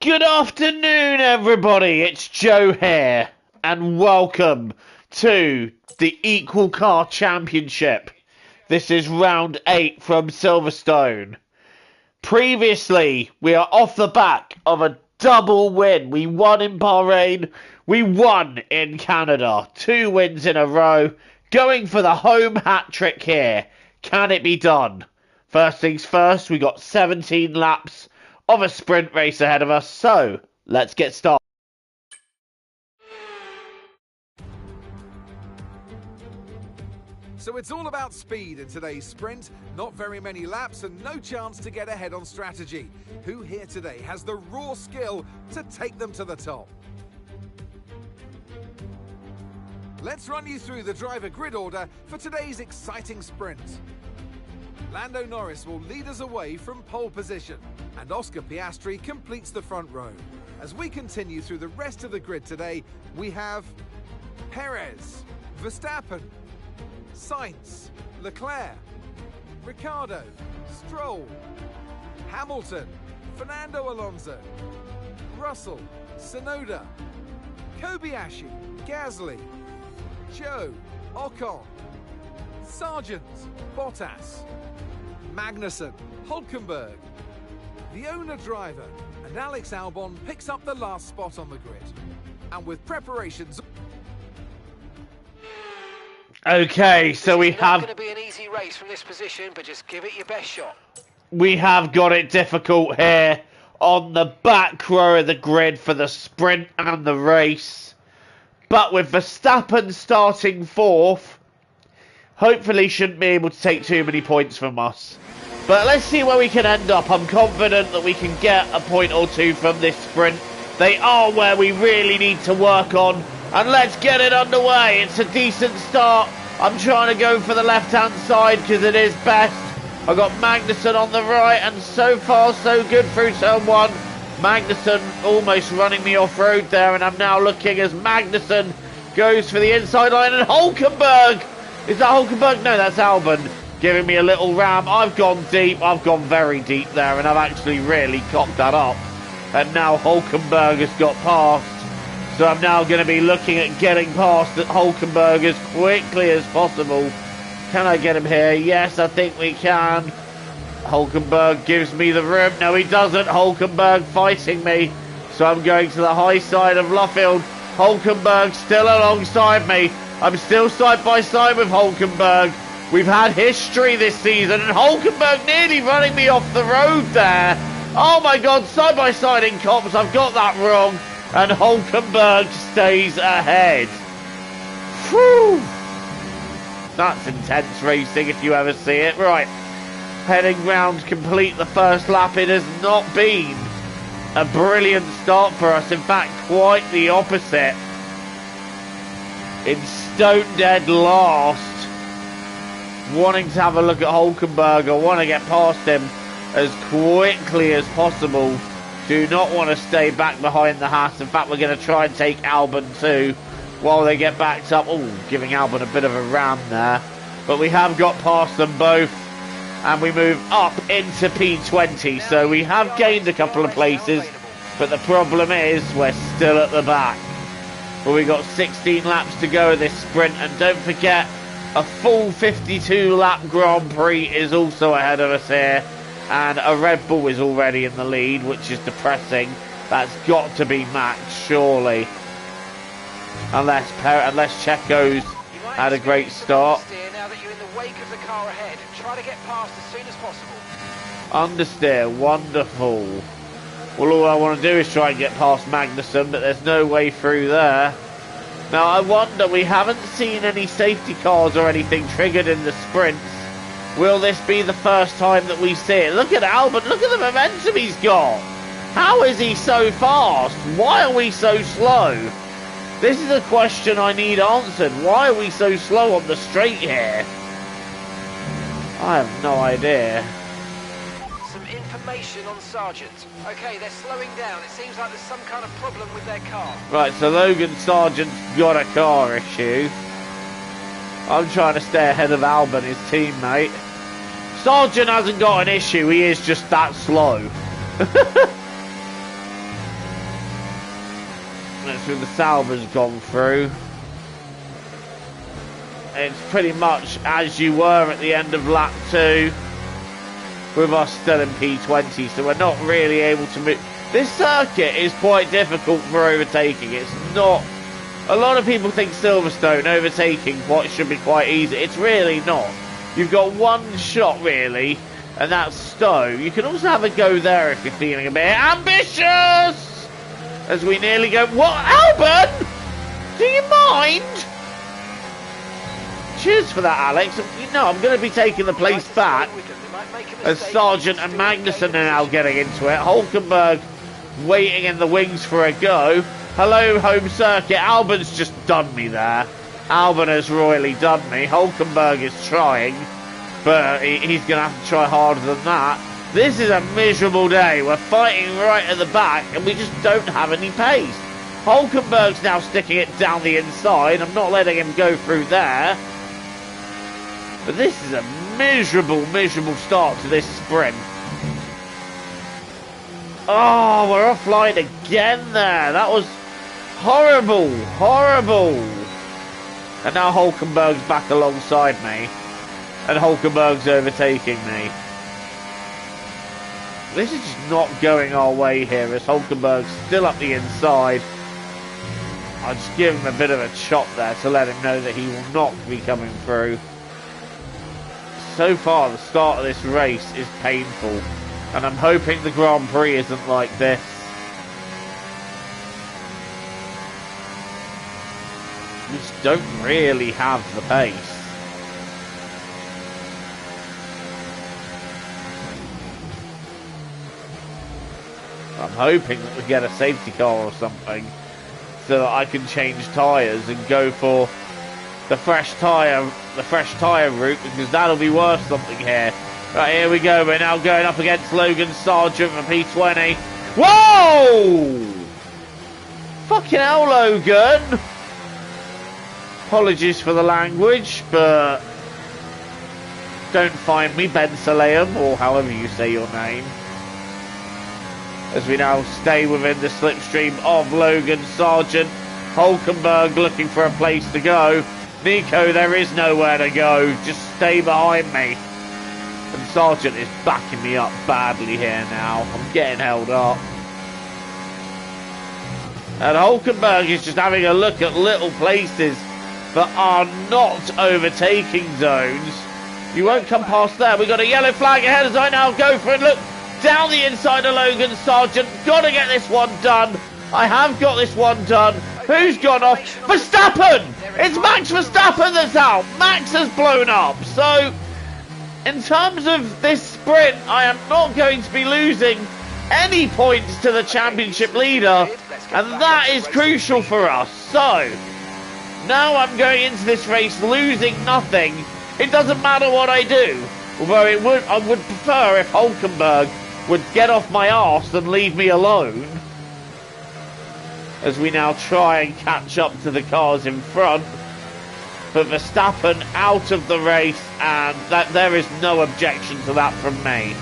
Good afternoon, everybody. It's Joe here, and welcome to the Equal Car Championship. This is round 8 from Silverstone. Previously, we are off the back of a double win. We won in Bahrain, we won in Canada. 2 wins in a row, going for the home hat-trick here. Can it be done? First things first, we got 17 laps of a sprint race ahead of us, so let's get started. So it's all about speed in today's sprint. Not very many laps and no chance to get ahead on strategy. Who here today has the raw skill to take them to the top? Let's run you through the driver grid order for today's exciting sprint. Lando Norris will lead us away from pole position, and Oscar Piastri completes the front row. As we continue through the rest of the grid today, we have Perez, Verstappen, Sainz, Leclerc, Ricciardo, Stroll, Hamilton, Fernando Alonso, Russell, Tsunoda, Kobayashi, Gasly, Joe, Ocon, Sargent, Bottas, Magnussen, Hulkenberg, the owner driver, and Alex Albon picks up the last spot on the grid. And with preparations... Okay, so we have... It's not going to be an easy race from this position, but just give it your best shot. We have got it difficult here on the back row of the grid for the sprint and the race. But with Verstappen starting 4th, hopefully shouldn't be able to take too many points from us. But let's see where we can end up. I'm confident that we can get a point or two from this sprint. They are where we really need to work on. And let's get it underway. It's a decent start. I'm trying to go for the left-hand side because it is best. I've got Magnussen on the right, and so far so good through turn 1. Magnussen almost running me off-road there, and I'm now looking as Magnussen goes for the inside line, and Hulkenberg! Is that Hulkenberg? No, that's Albon giving me a little ram. I've gone deep. I've gone very deep there, and I've actually really cocked that up. And now Hulkenberg has got past. So I'm now going to be looking at getting past Hulkenberg as quickly as possible. Can I get him here? Yes, I think we can. Hulkenberg gives me the room. No, he doesn't. Hulkenberg fighting me. So I'm going to the high side of Luffield. Hulkenberg still alongside me. I'm still side by side with Hulkenberg. We've had history this season, and Hulkenberg nearly running me off the road there. Oh my God, side by side in comps. I've got that wrong. And Hulkenberg stays ahead. Whew. That's intense racing if you ever see it. Right, heading round to complete the first lap. It has not been a brilliant start for us. In fact, quite the opposite. In stone dead last. Wanting to have a look at Hulkenberg. I want to get past him as quickly as possible. Do not want to stay back behind the Haas. In fact, we're going to try and take Albon too while they get backed up. Oh, giving Albon a bit of a ram there. But we have got past them both. And we move up into P20. So we have gained a couple of places. But the problem is we're still at the back. But we've got 16 laps to go of this sprint. And don't forget, a full 52-lap Grand Prix is also ahead of us here. And a Red Bull is already in the lead, which is depressing. That's got to be matched, surely. Unless Checo's had a great start. Now that you're in the wake of the car ahead, try to get past as soon as possible. Understeer, wonderful. Well, all I want to do is try and get past Magnussen, but there's no way through there. Now, I wonder, we haven't seen any safety cars or anything triggered in the sprints. Will this be the first time that we see it? Look at Albon, look at the momentum he's got. How is he so fast? Why are we so slow? This is a question I need answered. Why are we so slow on the straight here? I have no idea. Some information on Sargent. Okay, they're slowing down. It seems like there's some kind of problem with their car. Right, so Logan Sargent's got a car issue. I'm trying to stay ahead of Albon, his teammate. Sargent hasn't got an issue, he is just that slow. after the Sauber's gone through. It's pretty much as you were at the end of lap 2, with us still in P20, so we're not really able to move. This circuit is quite difficult for overtaking. It's not. A lot of people think Silverstone overtaking what should be quite easy. It's really not. You've got one shot really, and that's Stowe. You can also have a go there if you're feeling a bit ambitious. As we nearly go. What, Albon? Do you mind? Cheers for that, Alex. You know, I'm going to be taking the place back as Sargent and Magnussen are now getting into it. Hulkenberg waiting in the wings for a go. Hello, home circuit. Albon's just done me there. Albon has royally done me. Hulkenberg is trying, but he's going to have to try harder than that. This is a miserable day. We're fighting right at the back, and we just don't have any pace. Hulkenberg's now sticking it down the inside. I'm not letting him go through there. But this is a miserable, miserable start to this sprint. Oh, we're offline again there. That was horrible, horrible. And now Hulkenberg's back alongside me. And Hulkenberg's overtaking me. This is just not going our way here as Hulkenberg's still up the inside. I'll just give him a bit of a chop there to let him know that he will not be coming through. So far, the start of this race is painful. And I'm hoping the Grand Prix isn't like this. We just don't really have the pace. I'm hoping that we get a safety car or something so that I can change tyres and go for the fresh tyre route, because that'll be worth something here. Right, here we go. We're now going up against Logan Sargent for P20. Whoa! Fucking hell, Logan. Apologies for the language, but don't find me, Ben Saleum, or however you say your name. As we now stay within the slipstream of Logan Sargent. Hulkenberg looking for a place to go. Nico, there is nowhere to go. Just stay behind me. And Sargent is backing me up badly here now. I'm getting held up. And Hulkenberg is just having a look at little places that are not overtaking zones. You won't come past there. We've got a yellow flag ahead as I now go for it. Look, down the inside of Logan Sargent. Got to get this one done. I have got this one done. Who's gone off? Verstappen! It's Max Verstappen that's out. Max has blown up. So, in terms of this sprint, I am not going to be losing any points to the championship leader. And that is crucial for us. So, now I'm going into this race losing nothing. It doesn't matter what I do. Although I would prefer if Hulkenberg would get off my arse and leave me alone. As we now try and catch up to the cars in front. But Verstappen out of the race, and there is no objection to that from me.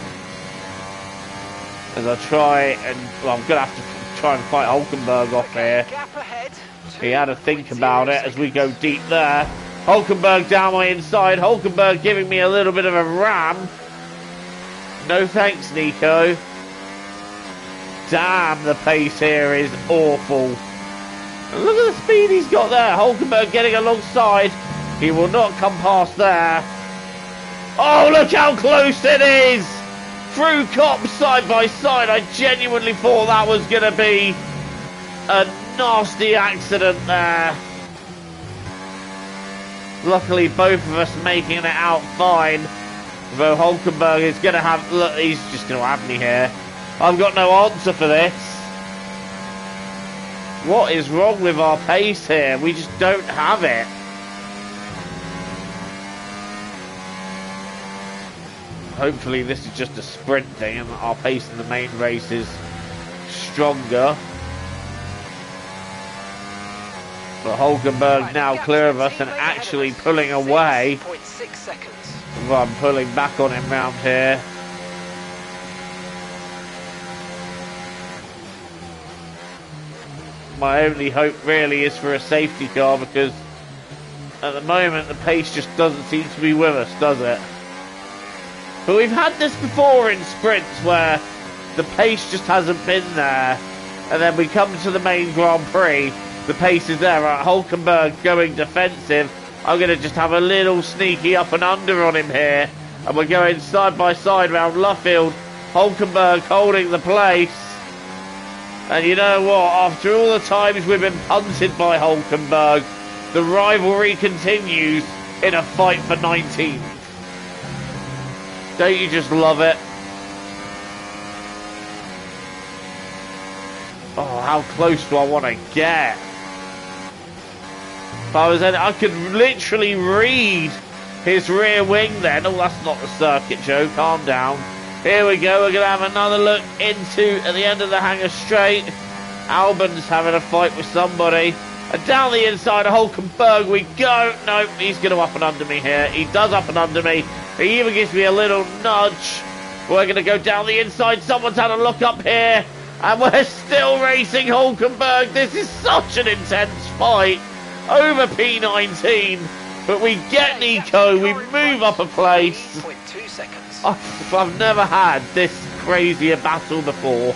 As I try and, well, I'm going to have to try and fight Hulkenberg off here. He had to think about it as we go deep there. Hulkenberg down my inside. Hulkenberg giving me a little bit of a ram. No thanks, Nico. Damn, the pace here is awful. And look at the speed he's got there. Hulkenberg getting alongside. He will not come past there. Oh, look how close it is. Through cops side by side. I genuinely thought that was going to be a nasty accident there. Luckily, both of us making it out fine. Though Hulkenberg is going to have... Look, he's just going to have me here. I've got no answer for this. What is wrong with our pace here? We just don't have it. Hopefully this is just a sprint thing and our pace in the main race is stronger. But Hulkenberg now clear of us and actually pulling away. Well, I'm pulling back on him round here. my only hope really is for a safety car, because at the moment the pace just doesn't seem to be with us, does it? But we've had this before in sprints where the pace just hasn't been there, and then we come to the main Grand Prix, the pace is there. Right, Hulkenberg going defensive. I'm going to just have a little sneaky up and under on him here, and we're going side by side round Luffield. Hulkenberg holding the place. And you know what, after all the times we've been punted by Hulkenberg, the rivalry continues in a fight for 19th. Don't you just love it? Oh, how close do I want to get? If I was in, I could literally read his rear wing then. Oh, that's not the circuit, Joe. Calm down. Here we go. We're going to have another look into at the end of the hangar straight. Albon's having a fight with somebody. And down the inside of Hulkenberg we go. Nope, he's going to up and under me here. He does up and under me. He even gives me a little nudge. We're going to go down the inside. Someone's had a look up here. And we're still racing Hulkenberg. This is such an intense fight over P19. But we get Nico. We move up a place. 0.2 seconds. I've never had this crazy a battle before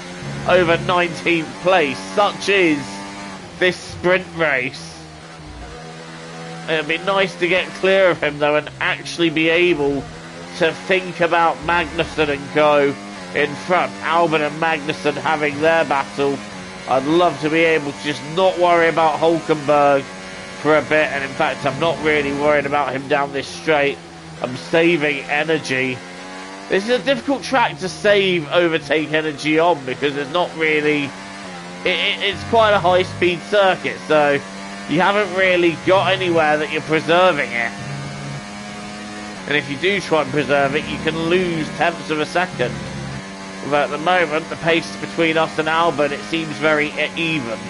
over 19th place. Such is this sprint race. It'd be nice to get clear of him though and actually be able to think about Magnussen and go in front. Albon and Magnussen having their battle. I'd love to be able to just not worry about Hulkenberg for a bit, and in fact I'm not really worried about him down this straight. I'm saving energy. This is a difficult track to save overtake energy on because there's not really... It's quite a high-speed circuit, so you haven't really got anywhere that you're preserving it. And if you do try and preserve it, you can lose tenths of a second. But at the moment, the pace between us and Albon, it seems very even.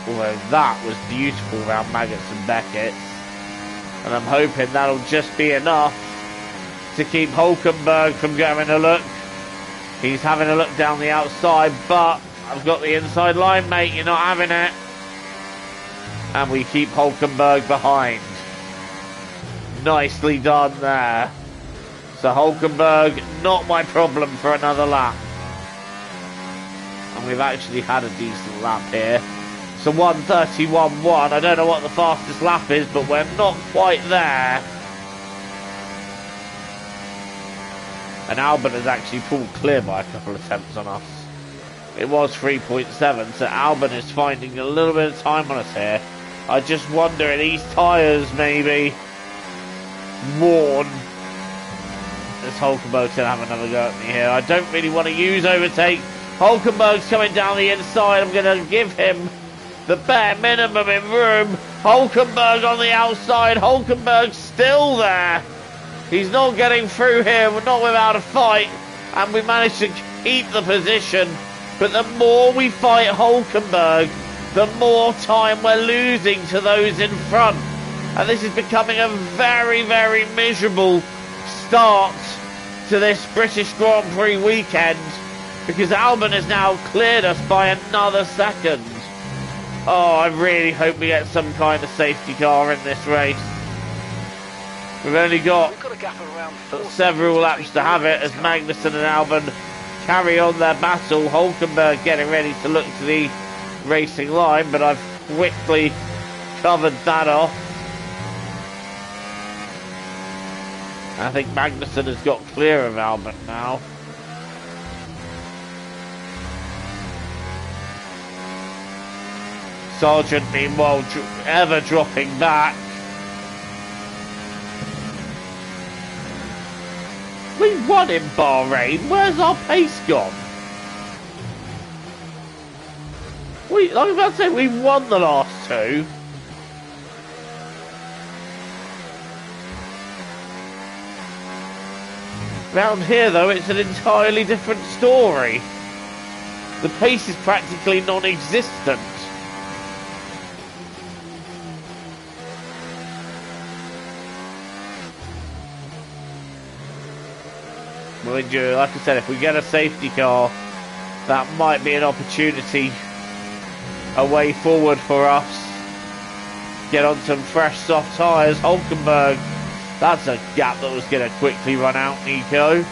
Although that was beautiful around Maggots and Beckett. And I'm hoping that'll just be enough to keep Hulkenberg from going a look. He's having a look down the outside, but I've got the inside line, mate. You're not having it. And we keep Hulkenberg behind. Nicely done there. So Hulkenberg, not my problem for another lap. And we've actually had a decent lap here. So 1:31.1. I don't know what the fastest lap is, but we're not quite there. And Albon has actually pulled clear by a couple of attempts on us. It was 3.7, so Albon is finding a little bit of time on us here. I just wonder if these tyres maybe worn. This Hulkenberg's going to have another go at me here. I don't really want to use overtake. Hulkenberg's coming down the inside. I'm going to give him the bare minimum in room. Hulkenberg on the outside. Hulkenberg's still there. He's not getting through here. We're not without a fight. And we managed to keep the position. But the more we fight Hulkenberg, the more time we're losing to those in front. And this is becoming a very, very miserable start to this British Grand Prix weekend, because Albon has now cleared us by another second. Oh, I really hope we get some kind of safety car in this race. We've only got a gap of around 4 several laps to have it as Magnussen and Albon carry on their battle. Hulkenberg getting ready to look to the racing line, but I've quickly covered that off. I think Magnussen has got clear of Albon now. Sargent, meanwhile, ever dropping back. We won in Bahrain. Where's our pace gone? I was about to say we won the last two. Round here, though, it's an entirely different story. The pace is practically non-existent. Mind you, like I said, if we get a safety car, that might be an opportunity, a way forward for us. Get on some fresh soft tyres. Hulkenberg, that's a gap that was going to quickly run out, Nico.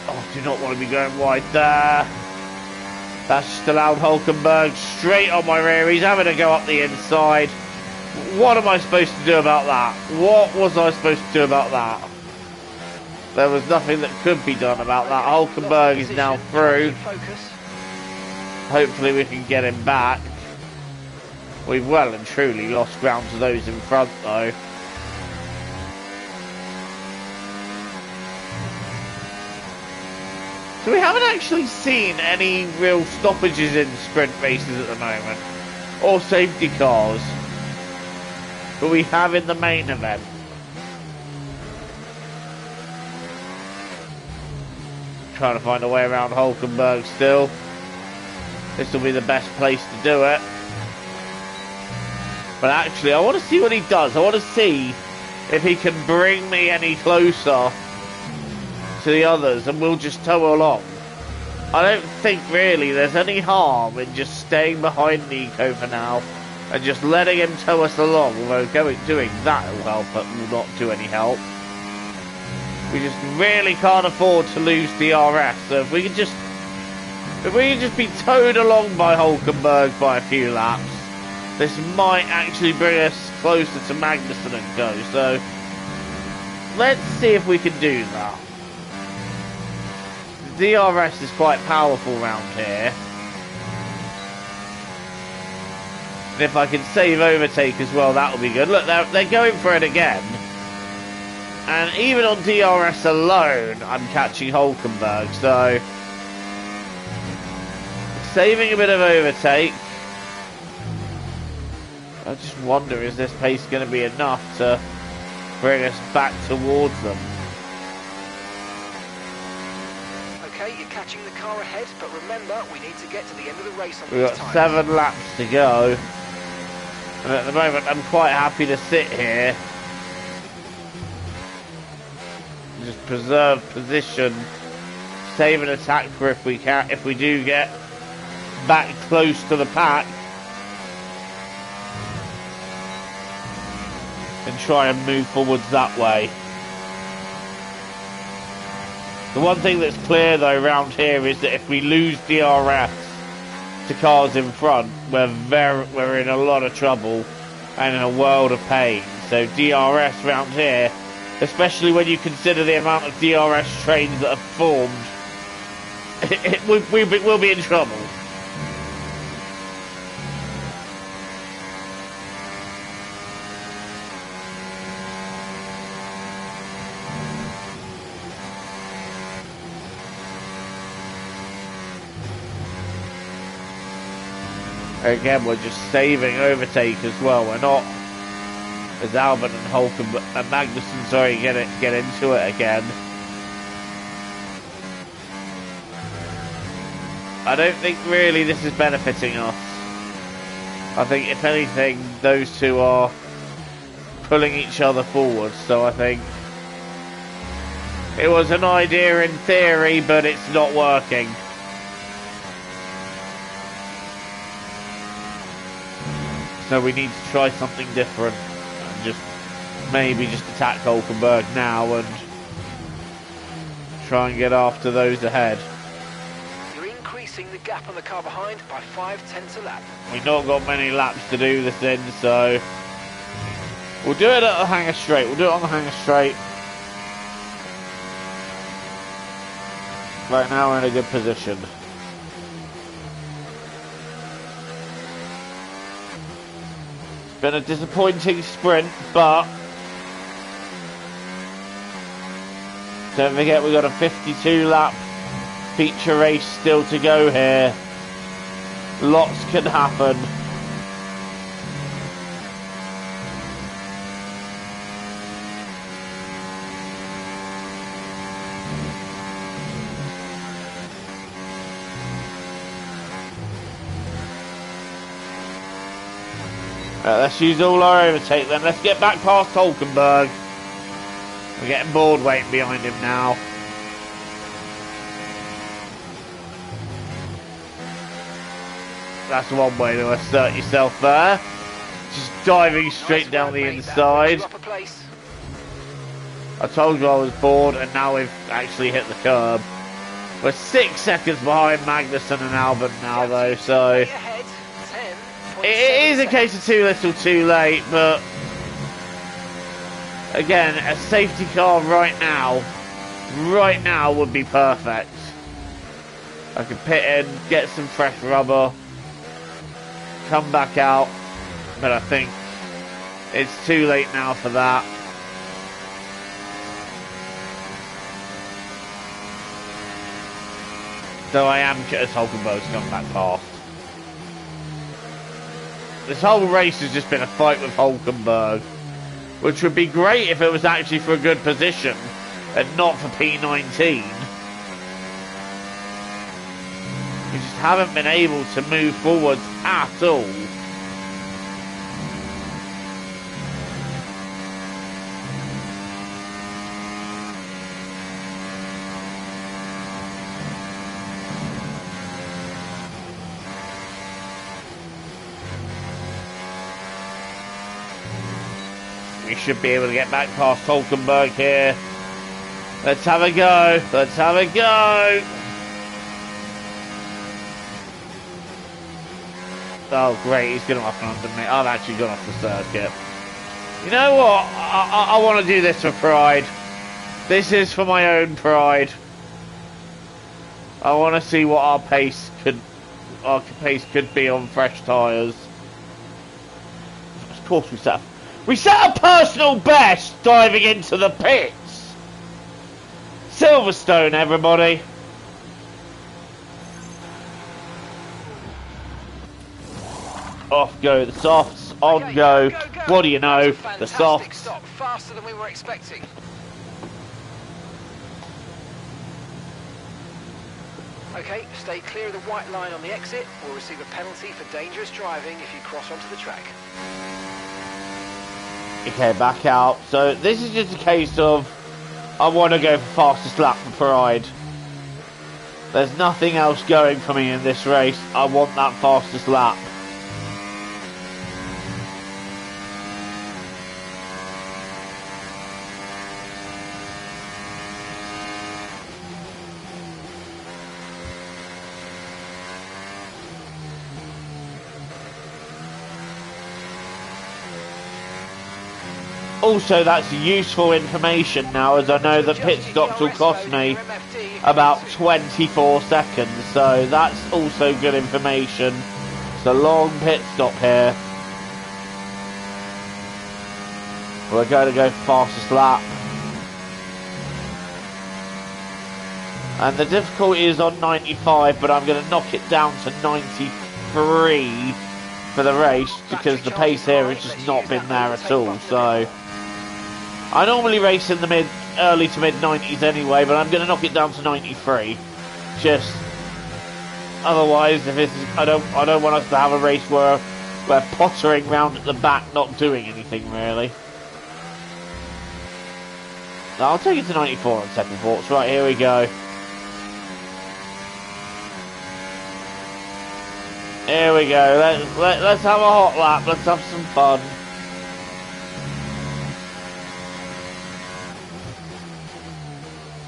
Oh, do not want to be going wide there. That's just allowed Hulkenberg straight on my rear. He's having to go up the inside. What am I supposed to do about that? What was I supposed to do about that? There was nothing that could be done about that. Hulkenberg is now through. Hopefully we can get him back. We've well and truly lost ground to those in front though. So we haven't actually seen any real stoppages in sprint races at the moment. Or safety cars. But we have in the main event. Trying to find a way around Hulkenberg still. This will be the best place to do it. But actually, I want to see what he does. I want to see if he can bring me any closer to the others, and we'll just tow along. I don't think really there's any harm in just staying behind Nico for now and just letting him tow us along, although doing that will help, but will not do any help. We just really can't afford to lose DRS, so if we could just be towed along by Hulkenberg by a few laps, this might actually bring us closer to Magnussen and Co. So let's see if we can do that. The DRS is quite powerful around here. And if I can save overtake as well, that will be good. Look, they're going for it again. And even on DRS alone, I'm catching Hulkenberg, so saving a bit of overtake. I just wonder, is this pace going to be enough to bring us back towards them? Okay, you're catching the car ahead, but remember, we need to get to the end of the race on We've got these 7 laps to go. And at the moment, I'm quite happy to sit here. Just preserve position, save an attack for if we can, if we do get back close to the pack, and try and move forwards that way. The one thing that's clear though around here is that if we lose DRS to cars in front, we're in a lot of trouble and in a world of pain. So DRS around here, especially when you consider the amount of DRS trains that have formed, we'll be in trouble. Again, we're just saving overtake as well. We're not, as Albon and Hulkenberg and Magnussen, sorry, get into it again. I don't think really this is benefiting us. I think if anything, those two are pulling each other forward. So I think it was an idea in theory, but it's not working. So we need to try something different and just maybe just attack Hulkenberg now and try and get after those ahead. You're increasing the gap on the car behind by 0.5 a lap. We've not got many laps to do this in, so we'll do it at the hangar straight. We'll do it on the hangar straight. Right now we're in a good position. Been a disappointing sprint, but don't forget we've got a 52 lap feature race still to go here. Lots can happen. Let's use all our overtake then. Let's get back past Hulkenberg. We're getting bored waiting behind him now. That's one way to assert yourself there. Just diving straight down the inside. I told you I was bored, and now we've actually hit the curb. We're 6 seconds behind Magnussen and Albon now, though, so it is a case of too little, too late. But again, a safety car right now would be perfect. I could pit in, get some fresh rubber, come back out, but I think it's too late now for that. So I am as Hulkenberg's come back past. This whole race has just been a fight with Hulkenberg, which would be great if it was actually for a good position and not for P19. We just haven't been able to move forwards at all. We should be able to get back past Hulkenberg here. Let's have a go. Let's have a go. Oh, great. He's gone off under me. I've actually gone off the circuit. You know what? I want to do this for pride. This is for my own pride. I want to see what our pace could be on fresh tyres. Of course we set a personal best diving into the pits. Silverstone, everybody. Off go the softs, on go. What do you know? The softs. Stop, faster than we were expecting. Okay, stay clear of the white line on the exit. We'll receive a penalty for dangerous driving if you cross onto the track. Okay, back out. So this is just a case of I want to go for fastest lap for pride. There's nothing else going for me in this race. I want that fastest lap. Also, that's useful information now, as I know that pit stops will cost me about 24 seconds, so that's also good information. It's a long pit stop here. We're going to go fastest lap. And the difficulty is on 95, but I'm going to knock it down to 93 for the race, because the pace here has just not been there at all, so... I normally race in the early to mid 90s anyway, but I'm going to knock it down to 93. Just otherwise, if it's, I don't want us to have a race where we're pottering round at the back, not doing anything really. No, I'll take it to 94 on second thoughts. Right, here we go. Here we go. Let's have a hot lap. Let's have some fun.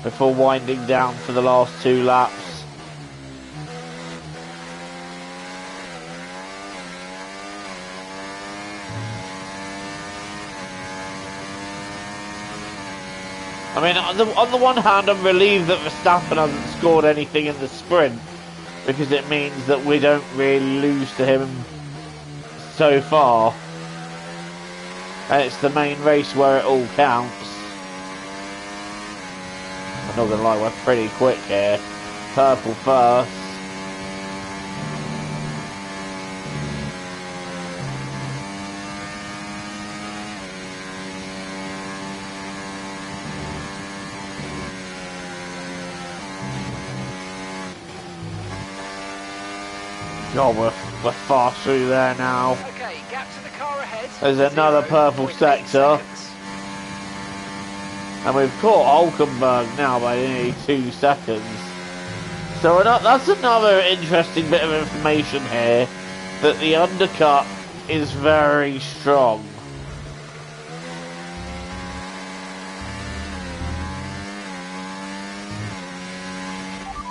Before winding down for the last 2 laps. I mean, on the one hand, I'm relieved that Verstappen hasn't scored anything in the sprint, because it means that we don't really lose to him so far. And it's the main race where it all counts. I'm not gonna lie, we're pretty quick here. Purple first. God, we're far through there now. Okay, gap to the car ahead. There's another purple 0.8 sector. seconds. And we've caught Hulkenberg now by nearly 2 seconds. So that's another interesting bit of information here, that the undercut is very strong.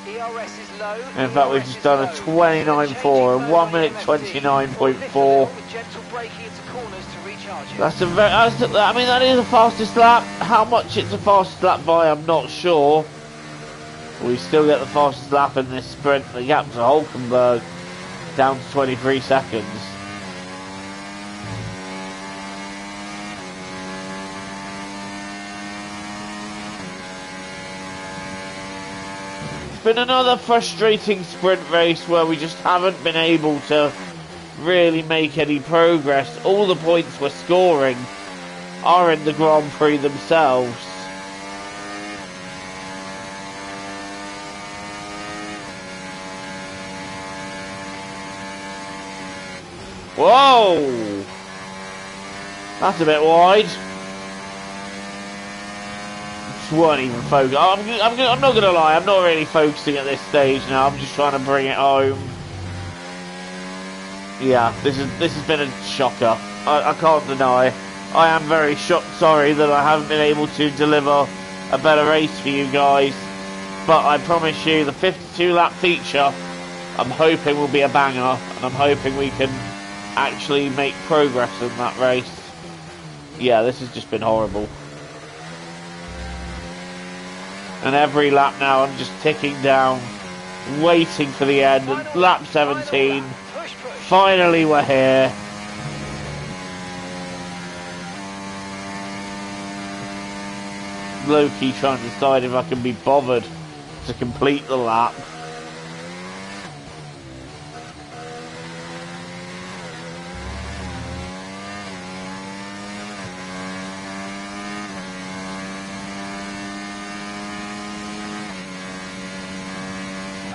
ERS is low. In fact, we've just done a 29.4, a 1 minute 29.4. That's a very, I mean, that is the fastest lap. How much it's the fastest lap by, I'm not sure. We still get the fastest lap in this sprint. The gap to Hulkenberg down to 23 seconds. It's been another frustrating sprint race where we just haven't been able to really make any progress. All the points we're scoring are in the Grand Prix themselves. Whoa! That's a bit wide. Just weren't even focused. I'm not gonna lie, I'm not really focusing at this stage now. I'm just trying to bring it home. Yeah, this has been a shocker. I can't deny. I am very sorry that I haven't been able to deliver a better race for you guys. But I promise you, the 52 lap feature, I'm hoping will be a banger, and I'm hoping we can actually make progress in that race. Yeah, this has just been horrible. And every lap now I'm just ticking down, waiting for the end. And lap 17, finally we're here. Low-key trying to decide if I can be bothered to complete the lap.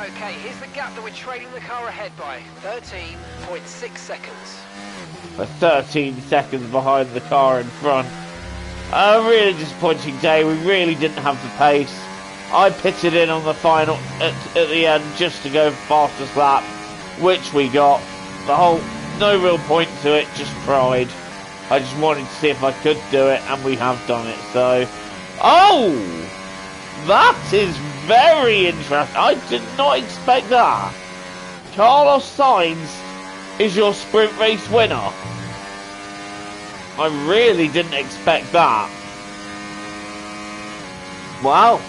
Okay, here's the gap that we're trailing the car ahead by. 13.6 seconds. We're 13 seconds behind the car in front. A really disappointing day. We really didn't have the pace. I pitted in on the final at the end just to go fastest lap, which we got. No real point to it, just pride. I just wanted to see if I could do it, and we have done it. So, oh, that is very interesting. I did not expect that. Carlos Sainz is your sprint race winner. I really didn't expect that. Wow.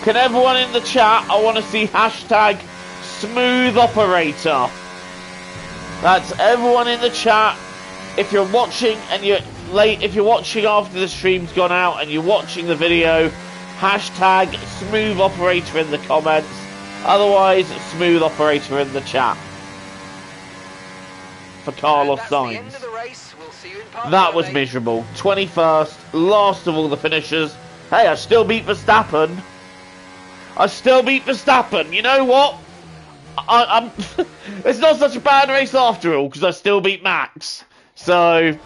Can everyone in the chat, I want to see hashtag smooth operator. That's everyone in the chat. If you're watching and you're late, if you're watching after the stream's gone out and you're watching the video, hashtag smooth operator in the comments. Otherwise, smooth operator in the chat. For Carlos Sainz. That was miserable. 21st, last of all the finishers. Hey, I still beat Verstappen. You know what? I'm it's not such a bad race after all, because I still beat Max. So,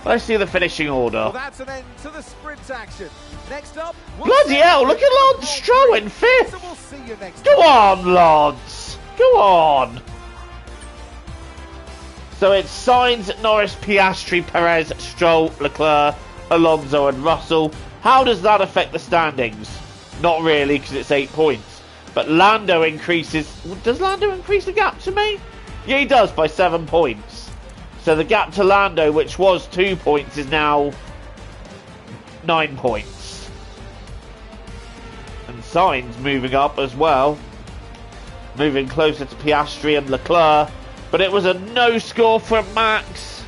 let's see the finishing order. Well, that's an end to the sprint action. Next up, bloody hell, look at Lance Stroll in 5th. So we'll see you next Go on, Lance. Go on. So it's Sainz, Norris, Piastri, Perez, Stroll, Leclerc, Alonso and Russell. How does that affect the standings? Not really, because it's 8 points. But Lando increases... Does Lando increase the gap to me? Yeah, he does, by 7 points. So the gap to Lando, which was 2 points, is now 9 points. And Sainz moving up as well. Moving closer to Piastri and Leclerc. But it was a no score from Max.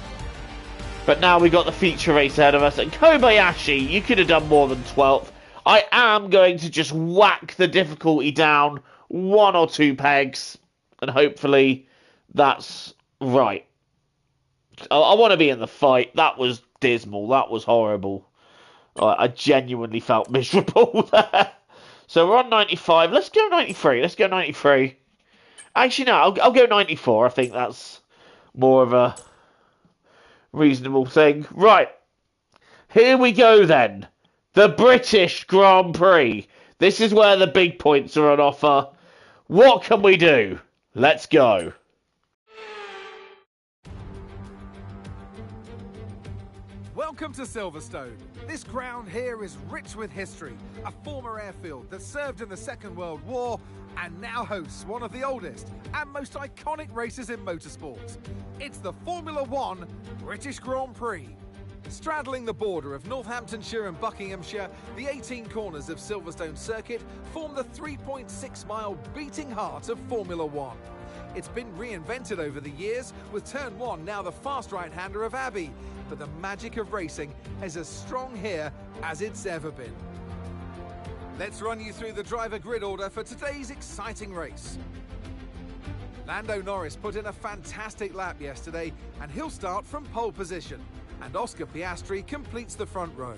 But now we got the feature race ahead of us. And Kobayashi, you could have done more than 12th. I am going to just whack the difficulty down 1 or 2 pegs. And hopefully that's right. I want to be in the fight. That was dismal. That was horrible. I genuinely felt miserable there. So we're on 95. Let's go 93. Actually, no, I'll go 94. I think that's more of a reasonable thing. Right, here we go then. The British Grand Prix. This is where the big points are on offer. What can we do? Let's go. Welcome to Silverstone. This ground here is rich with history. A former airfield that served in the Second World War and now hosts one of the oldest and most iconic races in motorsport. It's the Formula One British Grand Prix. Straddling the border of Northamptonshire and Buckinghamshire, the 18 corners of Silverstone Circuit form the 3.6-mile beating heart of Formula One. It's been reinvented over the years, with Turn 1 now the fast right-hander of Abbey, but the magic of racing is as strong here as it's ever been. Let's run you through the driver grid order for today's exciting race. Lando Norris put in a fantastic lap yesterday, and he'll start from pole position. And Oscar Piastri completes the front row.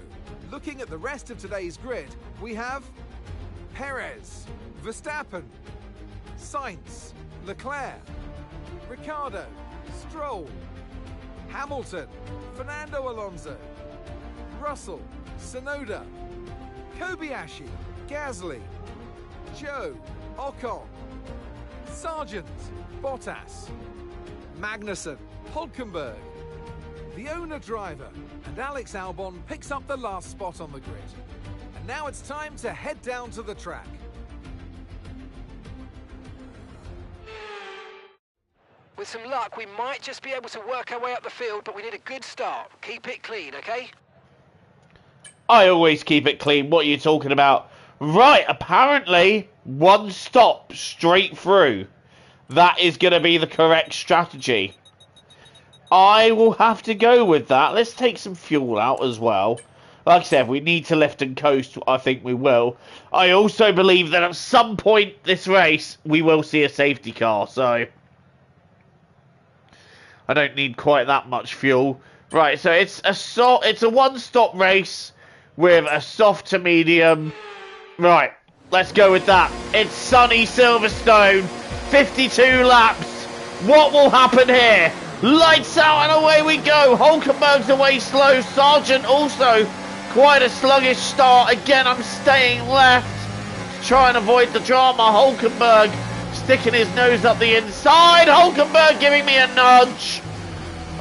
Looking at the rest of today's grid, we have Perez, Verstappen, Sainz, Leclerc, Ricciardo, Stroll, Hamilton, Fernando Alonso, Russell, Tsunoda, Kobayashi, Gasly, Joe, Ocon, Sargent, Bottas, Magnussen, Hulkenberg, the owner driver, and Alex Albon picks up the last spot on the grid. And now it's time to head down to the track. With some luck, we might just be able to work our way up the field, but we need a good start. Keep it clean, okay? I always keep it clean. What are you talking about? Right, apparently, one stop straight through. That is going to be the correct strategy. I will have to go with that. Let's take some fuel out as well. Like I said, if we need to lift and coast, I think we will. I also believe that at some point this race, we will see a safety car, so I don't need quite that much fuel. Right, so it's a one-stop race with a soft to medium. Right, let's go with that. It's sunny Silverstone, 52 laps. What will happen here? Lights out and away we go. Hulkenberg's away slow. Sargent also quite a sluggish start. Again, I'm staying left to try and avoid the drama. Hulkenberg sticking his nose up the inside. Hulkenberg giving me a nudge.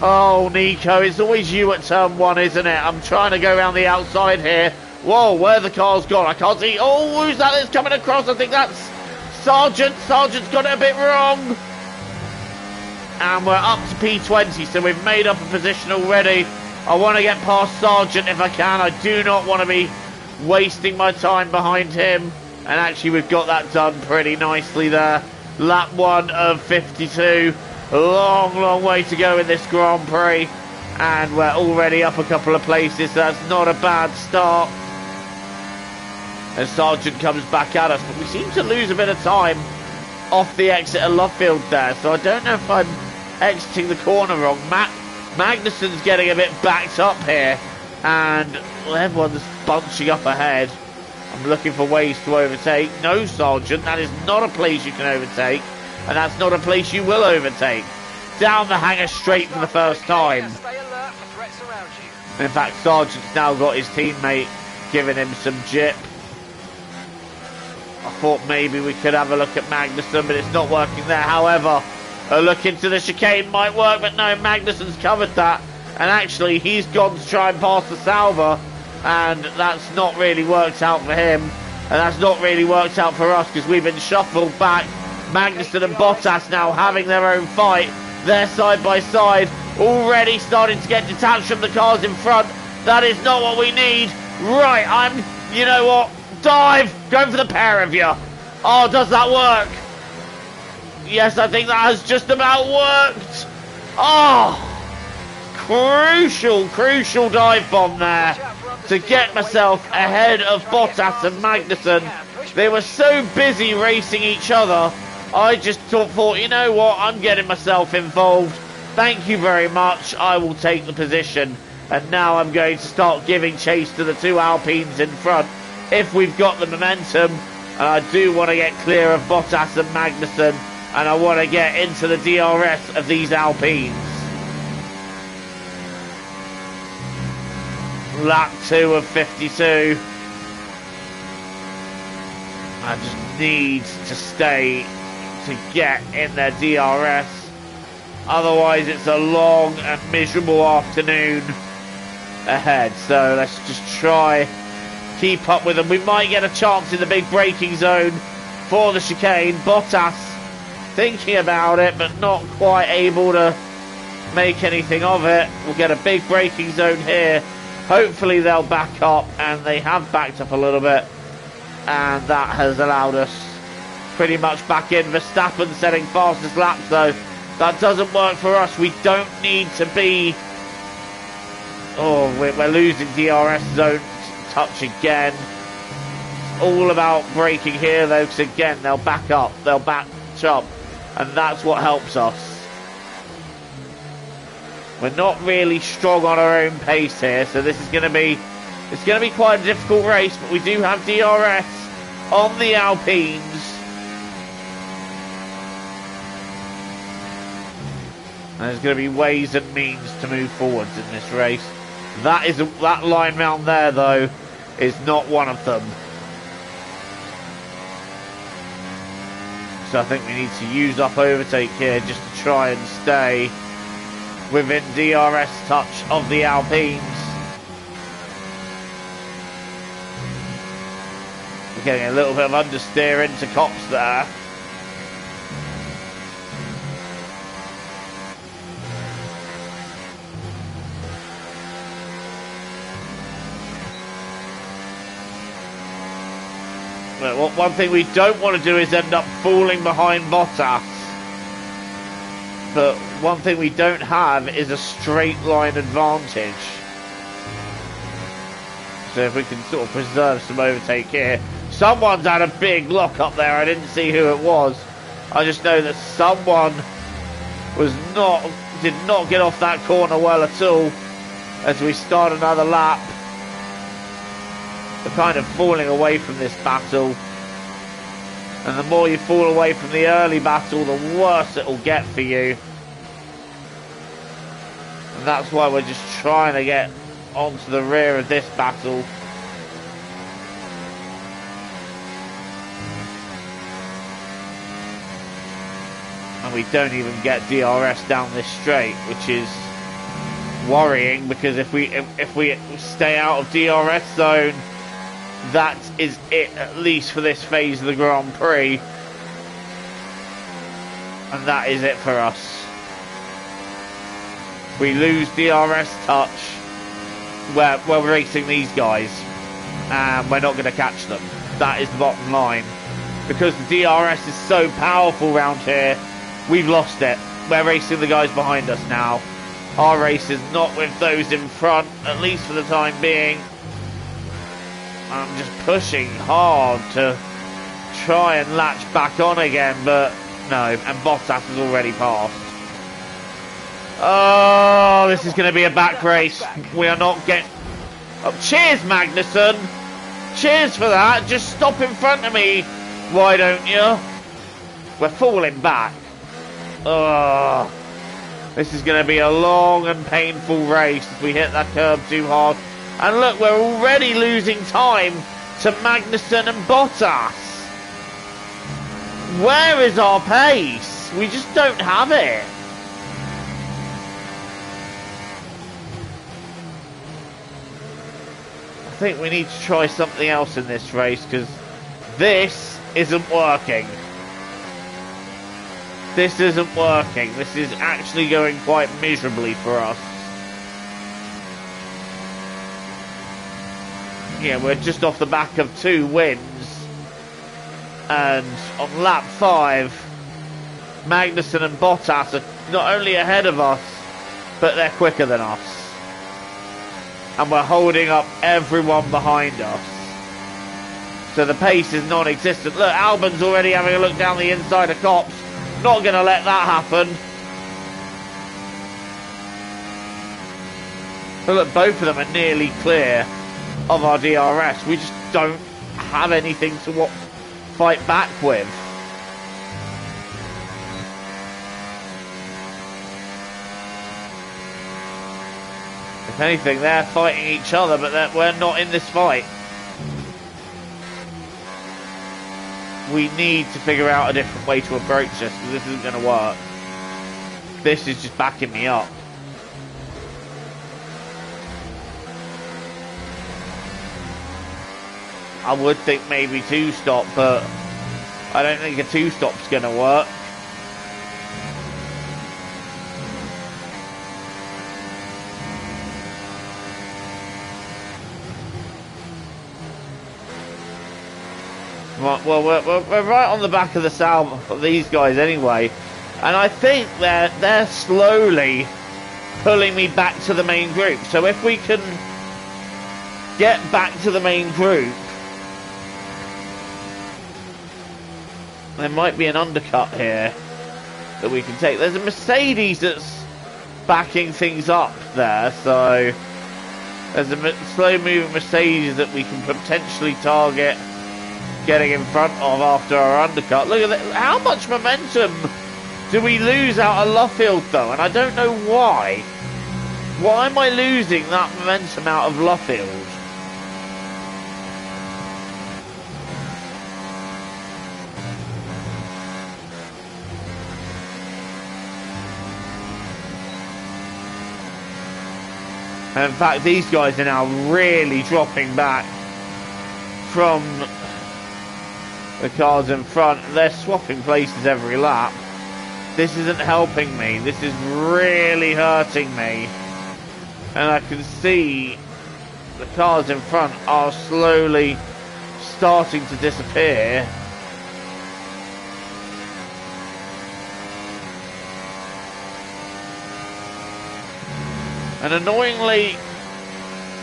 Oh, Nico, it's always you at turn 1, isn't it? I'm trying to go around the outside here. Whoa, where the car's gone? I can't see. Oh, who's that that's coming across? I think that's Sargent. Sargent's got it a bit wrong. And we're up to P20, so we've made up a position already. I want to get past Sargent if I can. I do not want to be wasting my time behind him. And actually, we've got that done pretty nicely there. Lap 1 of 52. Long, long way to go in this Grand Prix. And we're already up a couple of places, so that's not a bad start. And Sargent comes back at us, but we seem to lose a bit of time off the exit of Lovefield there, so I don't know if I'm exiting the corner wrong. Magnussen's getting a bit backed up here, and everyone's bunching up ahead. I'm looking for ways to overtake. No, Sargent, that is not a place you can overtake, and that's not a place you will overtake. Down the hanger straight for the first time. Stay alert for threats around you. In fact, Sargent's now got his teammate giving him some jip. I thought maybe we could have a look at Magnussen, but it's not working there. However, a look into the chicane might work, but no, Magnussen's covered that. And actually, he's gone to try and pass the Salva, and that's not really worked out for him. And that's not really worked out for us, because we've been shuffled back. Magnussen and Bottas now having their own fight. They're side by side, already starting to get detached from the cars in front. That is not what we need. Right, you know what? Dive! Going for the pair of you. Oh, does that work? Yes, I think that has just about worked. Oh! Crucial dive bomb there to get myself ahead of Bottas and Magnussen. They were so busy racing each other, I just thought, you know what? I'm getting myself involved. Thank you very much. I will take the position. And now I'm going to start giving chase to the two Alpines in front. If we've got the momentum, and I do want to get clear of Bottas and Magnussen, and I want to get into the DRS of these Alpines. Lap 2 of 52. I just need to stay to get in their DRS. Otherwise, it's a long and miserable afternoon ahead. So let's just try keep up with them. We might get a chance in the big braking zone for the chicane. Bottas thinking about it, but not quite able to make anything of it. We'll get a big braking zone here. Hopefully they'll back up, and they have backed up a little bit, and that has allowed us pretty much back in. Verstappen setting fastest laps though. That doesn't work for us. We don't need to be... Oh, we're losing DRS zone touch again. It's all about braking here though, because again, they'll back up. They'll back up. And that's what helps us. We're not really strong on our own pace here, so this is going to be... It's going to be quite a difficult race, but we do have DRS on the Alpines. And there's going to be ways and means to move forwards in this race. That line round there, though, is not one of them. So I think we need to use up overtake here just to try and stay within DRS touch of the Alpines. We're getting a little bit of understeer into Cops there. But one thing we don't want to do is end up falling behind Bottas. But one thing we don't have is a straight line advantage. So if we can sort of preserve some overtake here. Someone's had a big lock up there. I didn't see who it was. I just know that someone did not get off that corner well at all as we start another lap. We're kind of falling away from this battle. And the more you fall away from the early battle, the worse it will get for you. And that's why we're just trying to get onto the rear of this battle. And we don't even get DRS down this straight, which is worrying, because if we stay out of DRS zone, that is it, at least for this phase of the Grand Prix. And that is it for us. We lose DRS touch, we're racing these guys, and we're not going to catch them. That is the bottom line. Because the DRS is so powerful around here, we've lost it. We're racing the guys behind us now. Our race is not with those in front, at least for the time being. I'm just pushing hard to try and latch back on again, but no, and Bottas has already passed. Oh, this is going to be a back race. We are not getting... Oh, cheers, Magnussen. Cheers for that. Just stop in front of me, why don't you? We're falling back. Oh, this is going to be a long and painful race if we hit that curb too hard. And look, we're already losing time to Magnussen and Bottas. Where is our pace? We just don't have it. I think we need to try something else in this race, because this isn't working. This isn't working. This is actually going quite miserably for us. Yeah, we're just off the back of 2 wins, and on lap 5, Magnussen and Bottas are not only ahead of us, but they're quicker than us, and we're holding up everyone behind us. So the pace is non-existent. Look, Albon's already having a look down the inside of Cops. Not going to let that happen. But look, both of them are nearly clear of our DRS. We just don't have anything to fight back with. If anything, they're fighting each other, but we're not in this fight. We need to figure out a different way to approach this, because this isn't going to work. This is just backing me up. I would think maybe two-stop, but I don't think a two-stop's going to work. Well, we're right on the back of the south of these guys anyway, and I think they're slowly pulling me back to the main group. So if we can get back to the main group, there might be an undercut here that we can take. There's a Mercedes that's backing things up there, so there's a slow-moving Mercedes that we can potentially target getting in front of after our undercut. Look at that. How much momentum do we lose out of Luffield though? And I don't know why. Why am I losing that momentum out of Luffield? And in fact, these guys are now really dropping back from the cars in front. They're swapping places every lap. This isn't helping me. This is really hurting me. And I can see the cars in front are slowly starting to disappear. And annoyingly,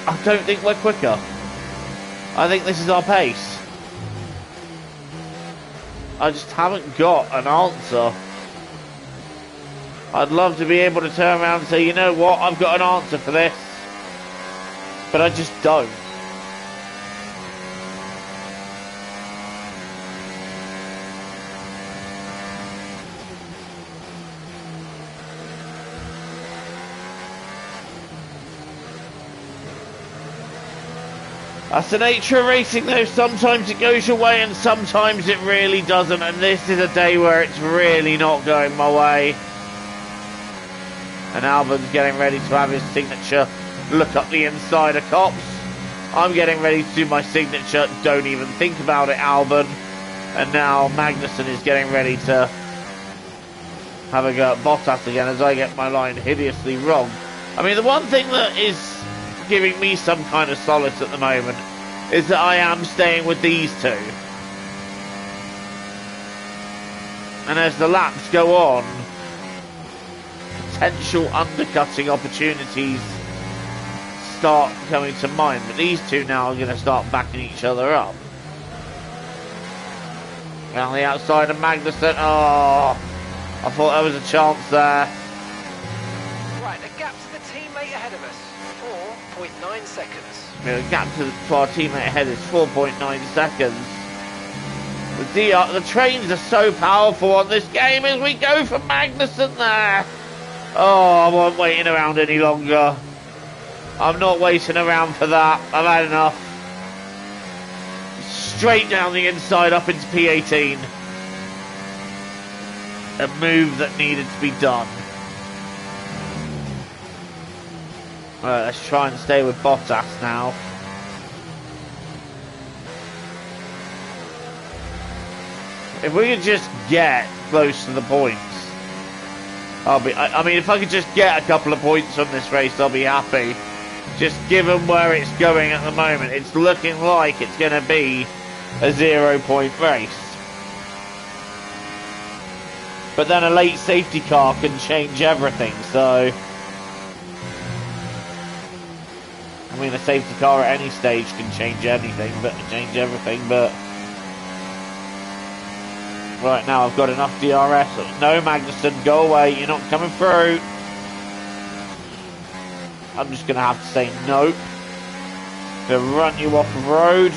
I don't think we're quicker. I think this is our pace. I just haven't got an answer. I'd love to be able to turn around and say, you know what, I've got an answer for this. But I just don't. That's the nature of racing though. Sometimes it goes your way and sometimes it really doesn't, and this is a day where it's really not going my way. And Albon's getting ready to have his signature look up the inside of cops. I'm getting ready to do my signature, don't even think about it, Albon. And now Magnussen is getting ready to have a go at Bottas again as I get my line hideously wrong. I mean, the one thing that is giving me some kind of solace at the moment is that I am staying with these two. And as the laps go on, potential undercutting opportunities start coming to mind, but these two now are going to start backing each other up. On the outside of Magnussen, oh, I thought there was a chance there. Right, the gap to the teammate ahead of us, 4.9 seconds. The gap to our teammate ahead is 4.9 seconds. The trains are so powerful on this game as we go for Magnussen there. Oh, I wasn't waiting around any longer. I'm not waiting around for that. I've had enough. Straight down the inside up into P18. A move that needed to be done. Alright, let's try and stay with Bottas now. If we could just get close to the points, I mean, if I could just get a couple of points on this race, I'll be happy. Just given where it's going at the moment, it's looking like it's going to be a 0-point race. But then a late safety car can change everything, so... I mean, a safety car at any stage can change everything, but right now I've got enough DRS. No, Magnussen, go away, you're not coming through. I'm just going to have to say nope. To run you off the road.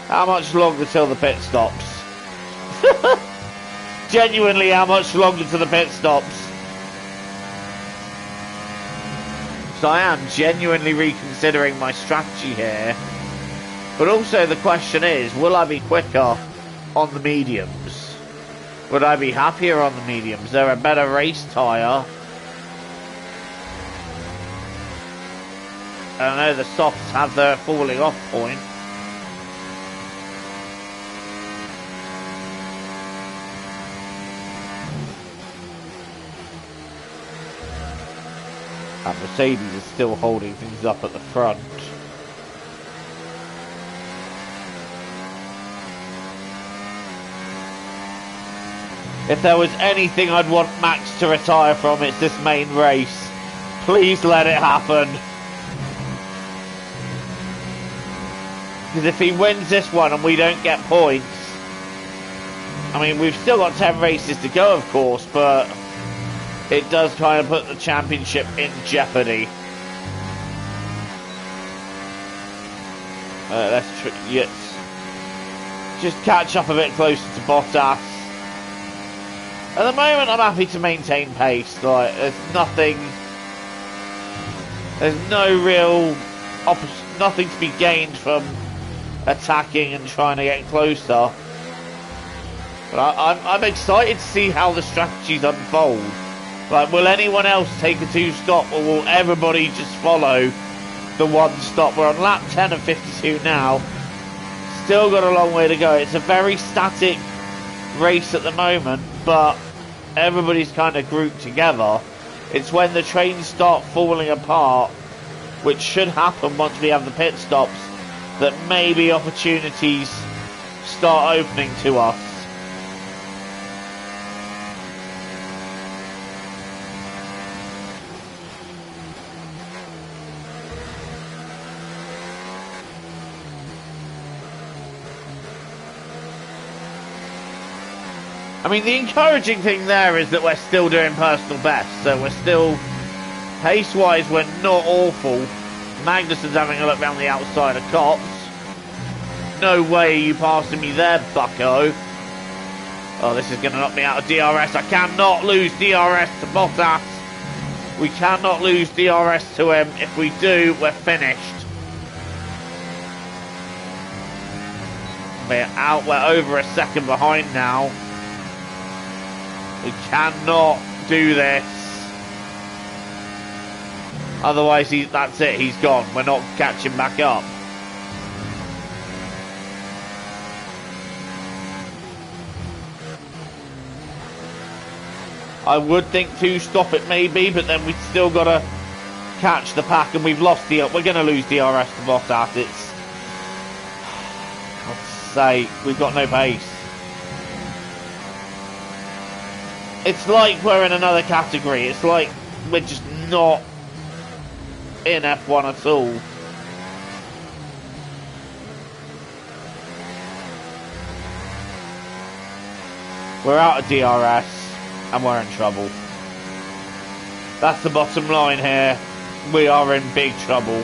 How much longer till the pit stops? genuinely how much longer to the pit stops. So I am genuinely reconsidering my strategy here. But also the question is, will I be quicker on the mediums? Would I be happier on the mediums? They're a better race tyre. I know the softs have their falling off point. And Mercedes is still holding things up at the front. If there was anything I'd want Max to retire from, it's this main race. Please let it happen. Because if he wins this one and we don't get points, I mean, we've still got 10 races to go, of course, but it does kind of put the championship in jeopardy. Yes. Just catch up a bit closer to Bottas. At the moment, I'm happy to maintain pace. Like, there's no real nothing to be gained from attacking and trying to get closer. But I'm excited to see how the strategies unfold. Like, will anyone else take a 2-stop, or will everybody just follow the 1-stop? We're on lap 10 of 52 now. Still got a long way to go. It's a very static race at the moment, but everybody's kind of grouped together. It's when the trains start falling apart, which should happen once we have the pit stops, that maybe opportunities start opening to us. I mean, the encouraging thing there is that we're still doing personal best, so we're still, pace-wise, we're not awful. Magnussen's having a look around the outside of Cops. No way are you passing me there, bucko. Oh, this is going to knock me out of DRS. I cannot lose DRS to Bottas. We cannot lose DRS to him. If we do, we're finished. We're out. We're over a second behind now. We cannot do this. Otherwise, that's it. He's gone. We're not catching back up. I would think to stop it maybe, but then we've still got to catch the pack, and we've lost the. We're going to lose DRS to Bottas. It's. God's sake, we've got no pace. It's like we're in another category. It's like we're just not in F1 at all. We're out of DRS and we're in trouble. That's the bottom line here. We are in big trouble.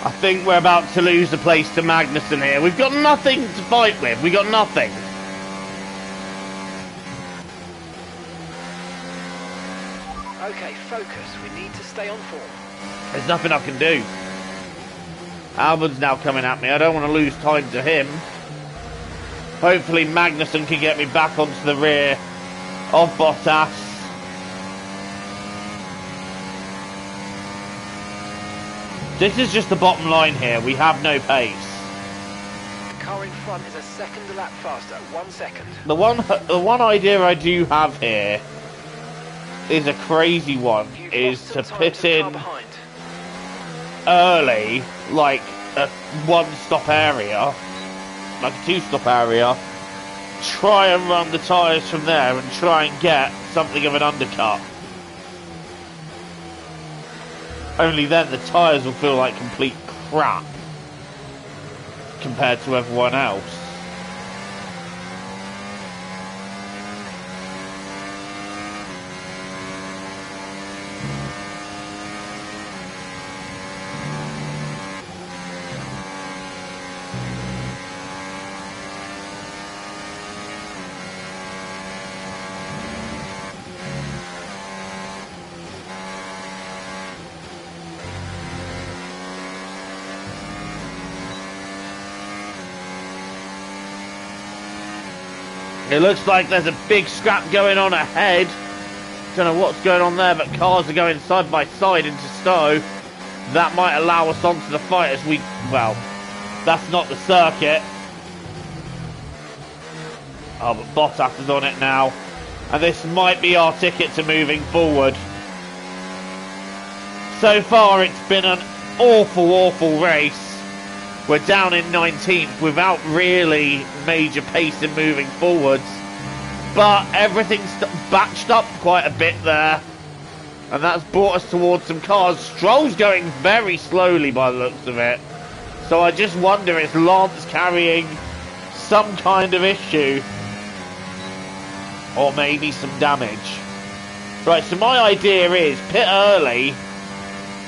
I think we're about to lose the place to Magnussen here. We've got nothing to fight with. We got nothing. Okay, focus. We need to stay on form. There's nothing I can do. Albon's now coming at me. I don't want to lose time to him. Hopefully Magnussen can get me back onto the rear of Bottas. This is just the bottom line here. We have no pace. The car in front is a second a lap faster. 1 second. The one idea I do have here is a crazy one. Is to pit in early, like a one-stop area, like a two-stop area, try and run the tyres from there and try and get something of an undercut. Only then the tyres will feel like complete crap compared to everyone else. It looks like there's a big scrap going on ahead. Don't know what's going on there, but cars are going side by side into Stowe. That might allow us onto the fight as we... well, that's not the circuit. Oh, but Bottas is on it now. And this might be our ticket to moving forward. So far, it's been an awful, awful race. We're down in 19th without really major pace in moving forwards. But everything's batched up quite a bit there. And that's brought us towards some cars. Stroll's going very slowly by the looks of it. So I just wonder, is Lance carrying some kind of issue? Or maybe some damage. Right, so my idea is pit early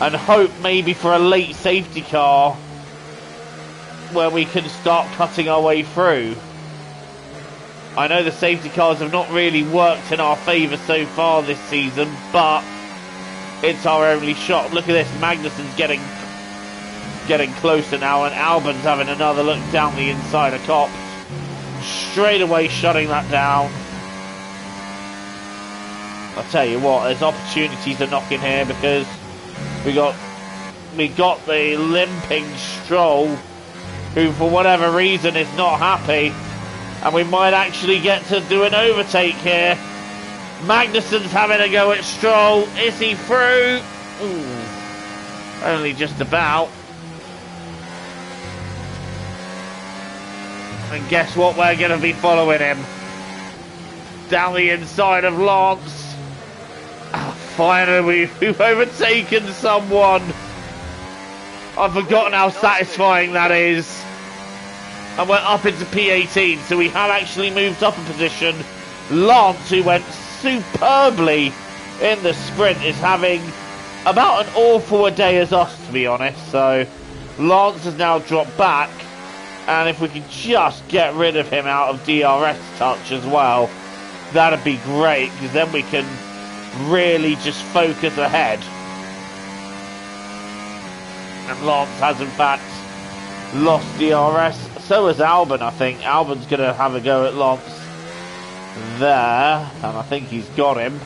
and hope maybe for a late safety car where we can start cutting our way through. I know the safety cars have not really worked in our favour so far this season, but it's our only shot. Look at this, Magnussen's getting closer now, and Albon's having another look down the inside of Copse. Straight away shutting that down. I'll tell you what, there's opportunities to knock in here because we got the limping Stroll, who for whatever reason is not happy, and we might actually get to do an overtake here. Magnussen's having a go at Stroll. Is he through? Ooh, only just about. And guess what? We're going to be following him down the inside of Lance. Finally, we've overtaken someone. I've forgotten how satisfying that is. And we're up into P18, so we have actually moved up a position. Lance, who went superbly in the sprint, is having about an awful a day as us, to be honest. So Lance has now dropped back, and if we could just get rid of him out of DRS touch as well, that'd be great, because then we can really just focus ahead. And Lance has in fact lost DRS. So has Albon, I think. Albon's going to have a go at Lance there, and I think he's got him.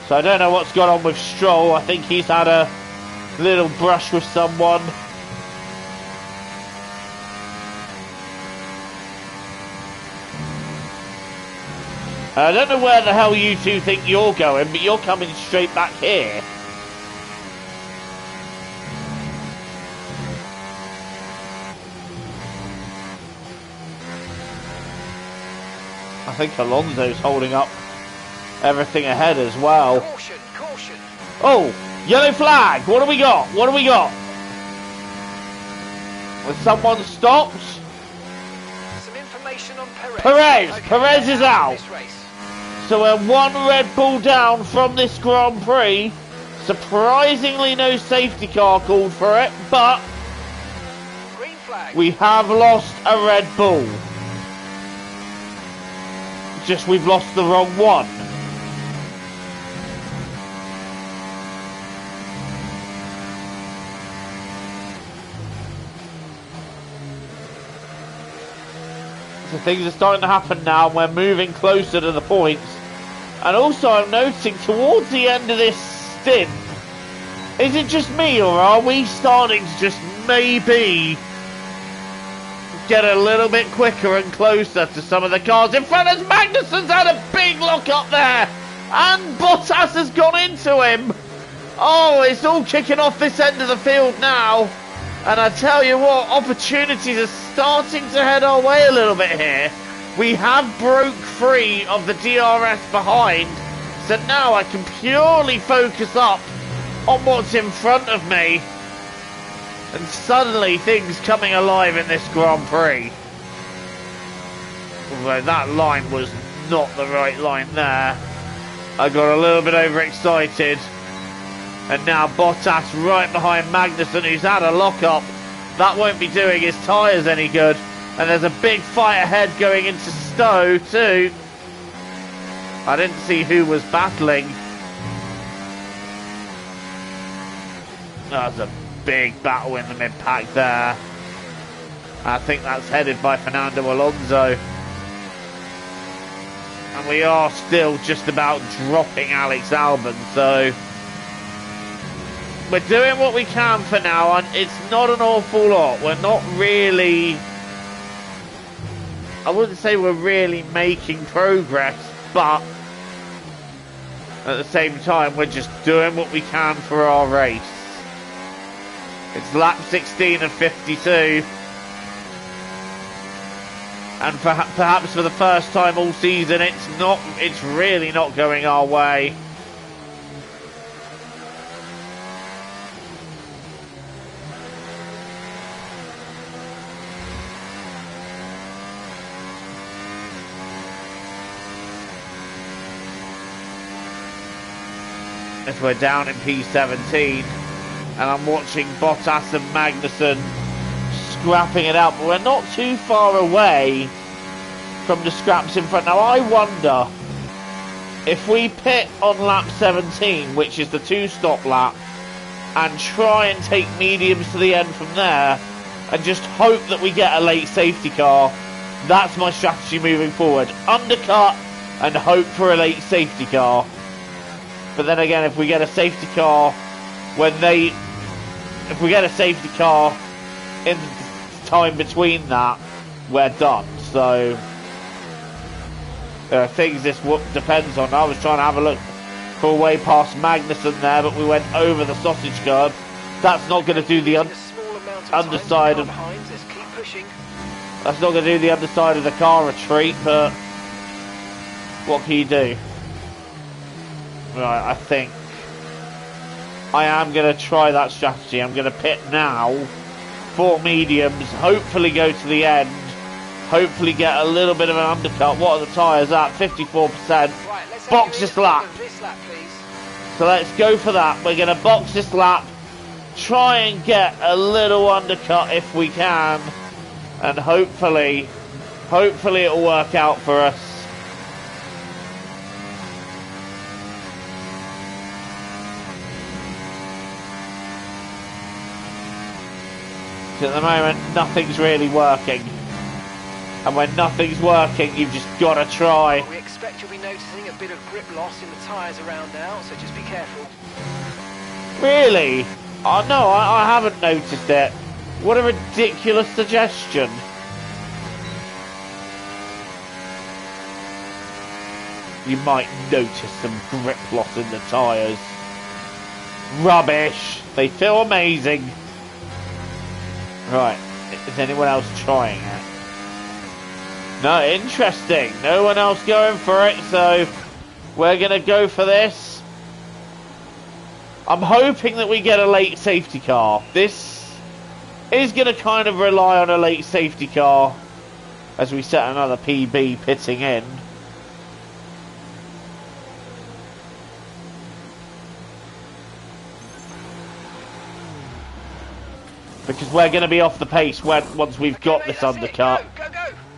So I don't know what's gone on with Stroll. I think he's had a little brush with someone. I don't know where the hell you two think you're going, but you're coming straight back here. I think Alonso's holding up everything ahead as well. Caution, caution. Oh, yellow flag. What do we got? What do we got? Was someone stopped? Some information on Perez. Perez. Okay, Perez is out. this race. So we're one Red Bull down from this Grand Prix. Surprisingly, no safety car called for it, but Green flag. we have lost a Red Bull. Just we've lost the wrong one. So things are starting to happen now. We're moving closer to the points. And also I'm noticing towards the end of this stint, is it just me or are we starting to just maybe get a little bit quicker and closer to some of the cars in front of us? Magnussen's had a big look up there, and Bottas has gone into him. Oh, it's all kicking off this end of the field now. And I tell you what, opportunities are starting to head our way a little bit here. We have broke free of the DRS behind. So now I can purely focus up on what's in front of me. And suddenly things coming alive in this Grand Prix. Although that line was not the right line there. I got a little bit overexcited. And now Bottas right behind Magnussen, who's had a lock-up. That won't be doing his tyres any good. And there's a big fight ahead going into Stowe too. I didn't see who was battling. That's a big battle in the mid-pack there. I think that's headed by Fernando Alonso. And we are still just about dropping Alex Albon, so we're doing what we can for now, and it's not an awful lot. We're not really, I wouldn't say we're really making progress, but at the same time, we're just doing what we can for our race. It's lap 16 of 52. And perhaps for the first time all season, it's really not going our way. As we're down in P17, and I'm watching Bottas and Magnussen scrapping it out, but we're not too far away from the scraps in front. Now I wonder if we pit on lap 17, which is the 2-stop lap, and try and take mediums to the end from there, and just hope that we get a late safety car. That's my strategy moving forward. Undercut and hope for a late safety car. But then again, if we get a safety car if we get a safety car in time between that, we're done. So there are things this depends on. I was trying to have a look for a way past Magnussen there, but we went over the sausage curb. That's not going to do the underside of. That's not going to do the underside of the car a treat, but what can you do? Right, I think I am going to try that strategy. I'm going to pit now, 4 mediums, hopefully go to the end, hopefully get a little bit of an undercut. What are the tyres at? 54%. Right, box this lap. So let's go for that. We're going to box this lap, try and get a little undercut if we can, and hopefully it'll work out for us. At the moment, nothing's really working. And when nothing's working, you've just got to try. We expect you'll be noticing a bit of grip loss in the tyres around now, so just be careful. Really? Oh, no, I haven't noticed it. What a ridiculous suggestion. You might notice some grip loss in the tyres. Rubbish. They feel amazing. Right, is anyone else trying it? No, interesting. No one else going for it, so we're going to go for this. I'm hoping that we get a late safety car. This is going to kind of rely on a late safety car as we set another PB pitting in. Because we're going to be off the pace once we've got this undercut. Go.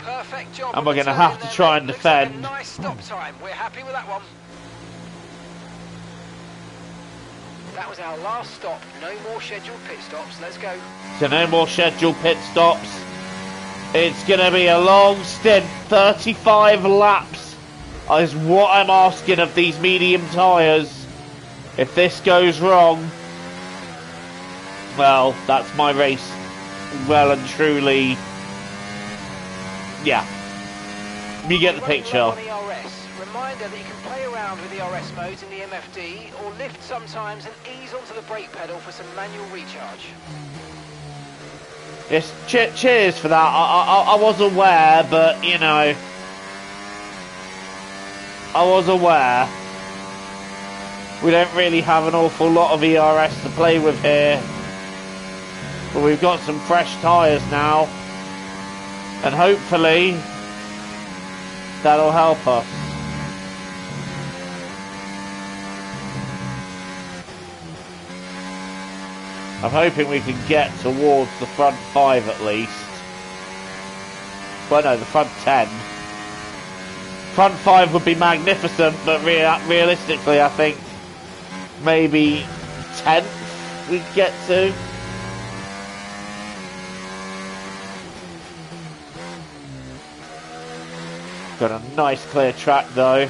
Perfect job. And we're going to have to try and defend. Like nice stop time. We're happy with that one. That was our last stop. No more scheduled pit stops. Let's go. So no more scheduled pit stops. It's going to be a long stint. 35 laps is what I'm asking of these medium tyres. If this goes wrong, well, that's my race well and truly. Yeah, you get the picture. Reminder that you can play around with the RS modes in the MFD or lift sometimes and ease onto the brake pedal for some manual recharge. Yes, cheers for that. I was aware, but you know, I was aware. We don't really have an awful lot of ERS to play with here, but we've got some fresh tyres now, and hopefully that'll help us. I'm hoping we can get towards the front 5 at least. Well, no, the front 10. Front 5 would be magnificent, but realistically, I think maybe 10th we'd get to. Got a nice clear track though.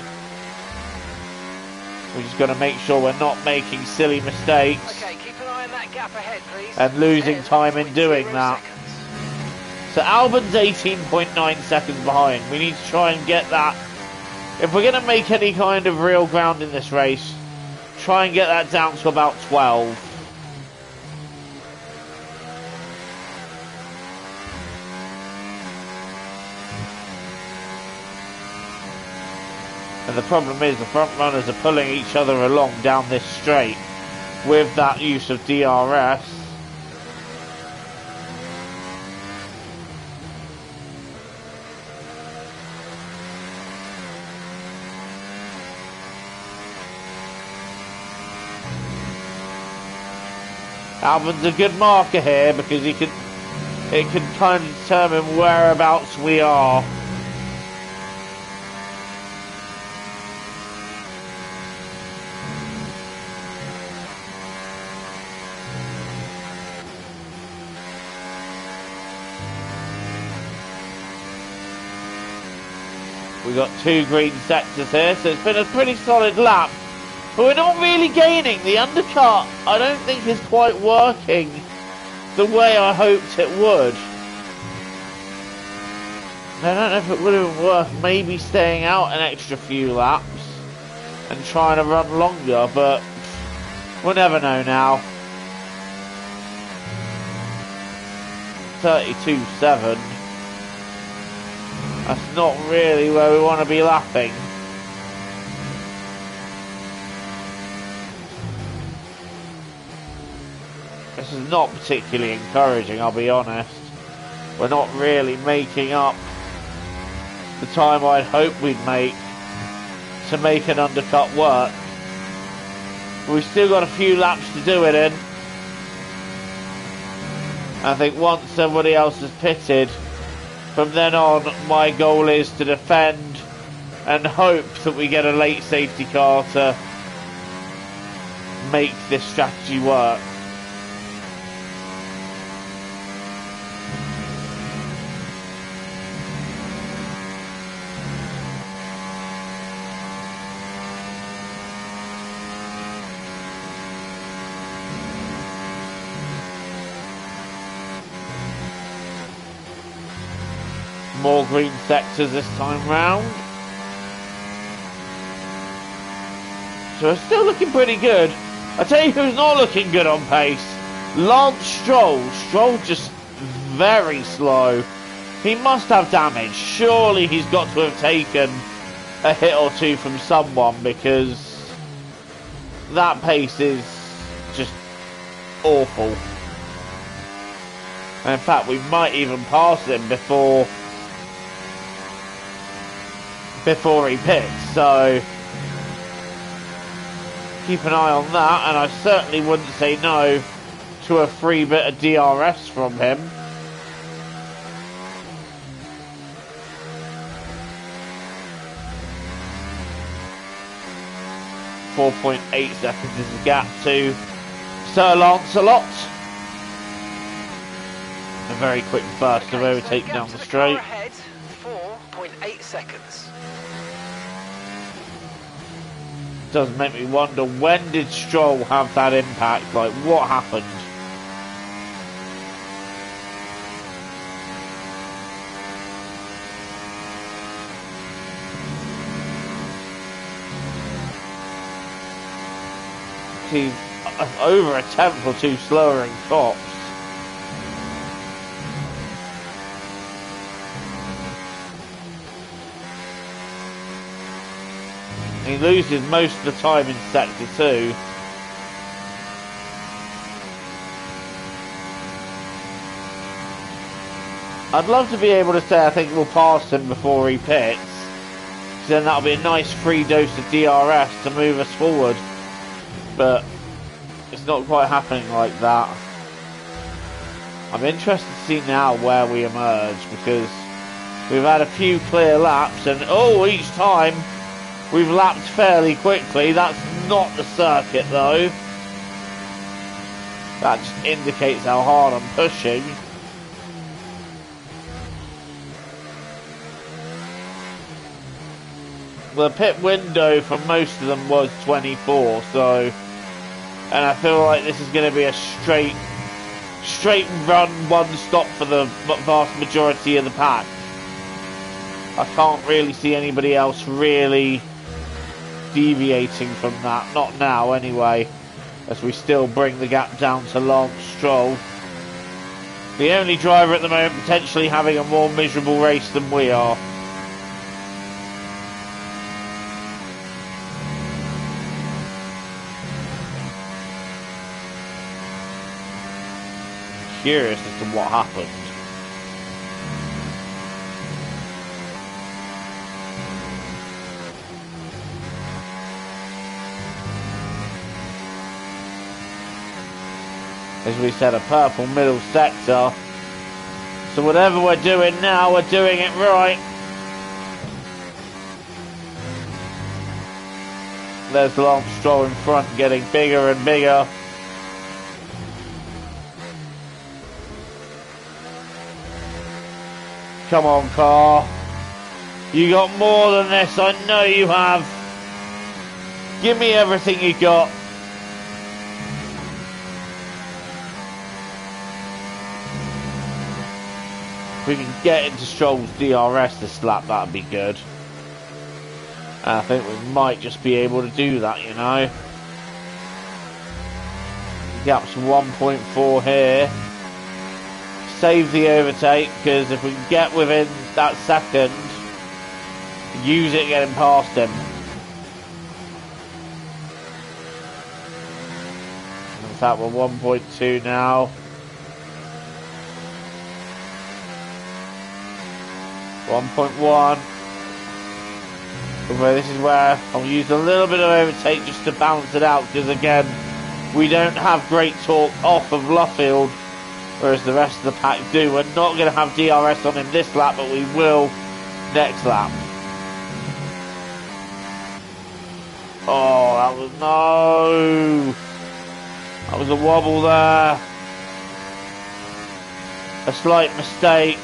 We're just going to make sure we're not making silly mistakes. Okay, keep an eye on that gap ahead, please. And losing time in doing that. So Albon's 18.9 seconds behind. We need to try and get that. If we're going to make any kind of real ground in this race, try and get that down to about 12. And the problem is the front runners are pulling each other along down this straight with that use of DRS. Albon's a good marker here because it can kind of determine whereabouts we are. We've got 2 green sectors here, so it's been a pretty solid lap. But we're not really gaining. The undercut, I don't think, is quite working the way I hoped it would. I don't know if it would have been worth maybe staying out an extra few laps and trying to run longer, but we'll never know now. 32.7. That's not really where we want to be lapping. This is not particularly encouraging, I'll be honest. We're not really making up the time I'd hoped we'd make to make an undercut work. But we've still got a few laps to do it in. I think once everybody else has pitted, from then on, my goal is to defend and hope that we get a late safety car to make this strategy work. More green sectors this time round. So it's still looking pretty good. I tell you who's not looking good on pace. Lance Stroll. Stroll just very slow. He must have damage. Surely he's got to have taken a hit or two from someone, because that pace is just awful. And in fact, we might even pass him before he picks, so keep an eye on that, and I certainly wouldn't say no to a free bit of DRS from him. .8 seconds is the gap to Sir Lancelot. A very quick burst of overtake down the straight. Ahead, 4.8 seconds. Does make me wonder, when did Stroll have that impact? Like, what happened? He's over a tenth or two slower in tops. He loses most of the time in sector 2. I'd love to be able to say I think we'll pass him before he pits. Then that'll be a nice free dose of DRS to move us forward. But it's not quite happening like that. I'm interested to see now where we emerge, because we've had a few clear laps and each time we've lapped fairly quickly. That's not the circuit though. That just indicates how hard I'm pushing. The pit window for most of them was 24, so, and I feel like this is going to be a straight run, one stop for the vast majority of the pack. I can't really see anybody else really deviating from that, not now anyway, as we still bring the gap down to Lance Stroll. The only driver at the moment potentially having a more miserable race than we are. Curious as to what happened. As we said, a purple middle sector. So whatever we're doing now, we're doing it right. There's Lance Stroll in front, getting bigger and bigger. Come on, car. You got more than this, I know you have. Give me everything you got. If we can get into Stroll's DRS this lap, that'd be good. And I think we might just be able to do that, you know. Gap's 1.4 here. Save the overtake, because if we can get within that second, use it getting past him. In fact, we're 1.2 now. 1.1. This is where I'll use a little bit of overtake just to balance it out, because again, we don't have great torque off of Luffield, whereas the rest of the pack do. We're not going to have DRS on him this lap, but we will next lap. Oh, that was no. That was a wobble there. A slight mistake.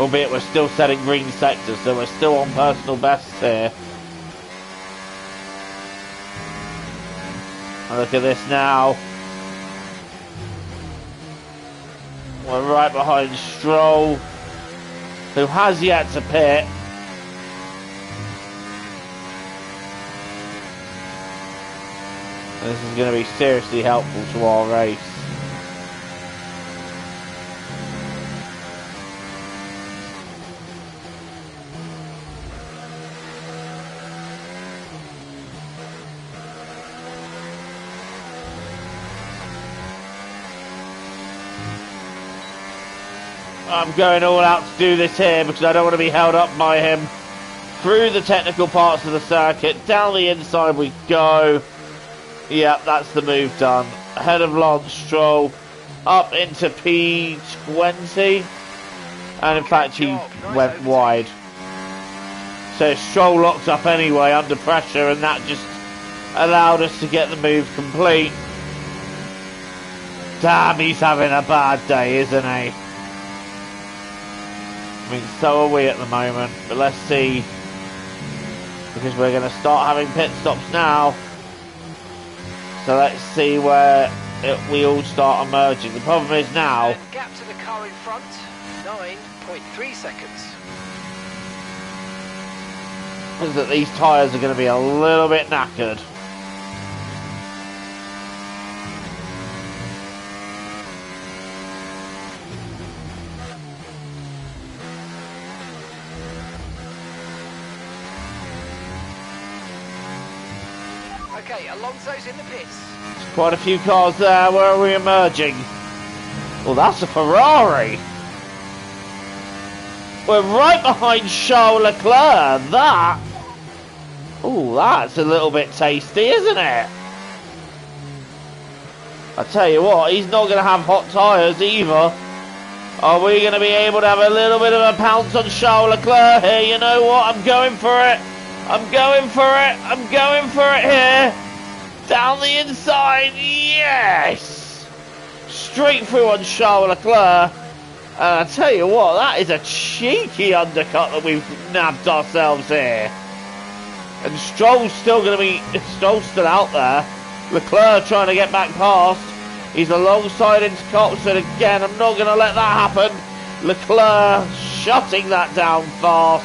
Albeit we're still setting green sectors, so we're still on personal bests here. And look at this now. We're right behind Stroll, who has yet to pit. This is going to be seriously helpful to our race. I'm going all out to do this here because I don't want to be held up by him. Through the technical parts of the circuit, down the inside we go. Yep, that's the move done. Ahead of Lance Stroll, up into P20. And in fact, he went wide. So Stroll locked up anyway under pressure, and that just allowed us to get the move complete. Damn, he's having a bad day, isn't he? I mean, so are we at the moment, but let's see, because we're going to start having pit stops now. So let's see where we all start emerging. The problem is now, and gap to the car in front, 9.3 seconds. is that these tyres are going to be a little bit knackered. Okay, Alonso's in the pits. Quite a few cars there. Where are we emerging? Well, that's a Ferrari. We're right behind Charles Leclerc. That. Oh, that's a little bit tasty, isn't it? I tell you what, he's not going to have hot tyres either. Are we going to be able to have a little bit of a pounce on Charles Leclerc here? You know what? I'm going for it. I'm going for it. I'm going for it here. Down the inside. Yes. Straight through on Charles Leclerc. And I tell you what, that is a cheeky undercut that we've nabbed ourselves here. And Stroll's still going to be... Stroll's still out there. Leclerc trying to get back past. He's alongside into Coxon again. I'm not going to let that happen. Leclerc shutting that down fast.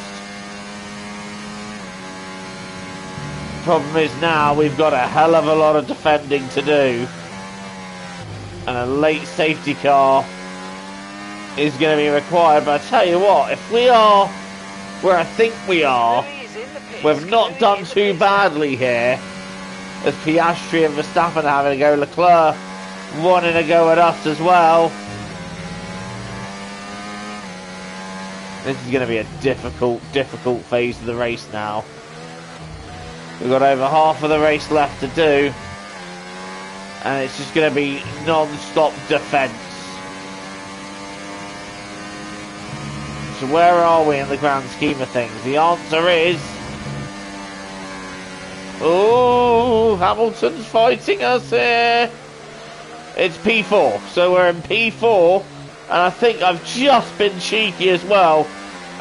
Problem is now we've got a hell of a lot of defending to do. And a late safety car is going to be required. But I tell you what, if we are where I think we are, we've not done too badly here. As Piastri and Verstappen are having a go. Leclerc wanting a go at us as well. This is going to be a difficult phase of the race now. We've got over half of the race left to do. And it's just going to be non-stop defence. So where are we in the grand scheme of things? The answer is... Oh, Hamilton's fighting us here. It's P4, so we're in P4. And I think I've just been cheeky as well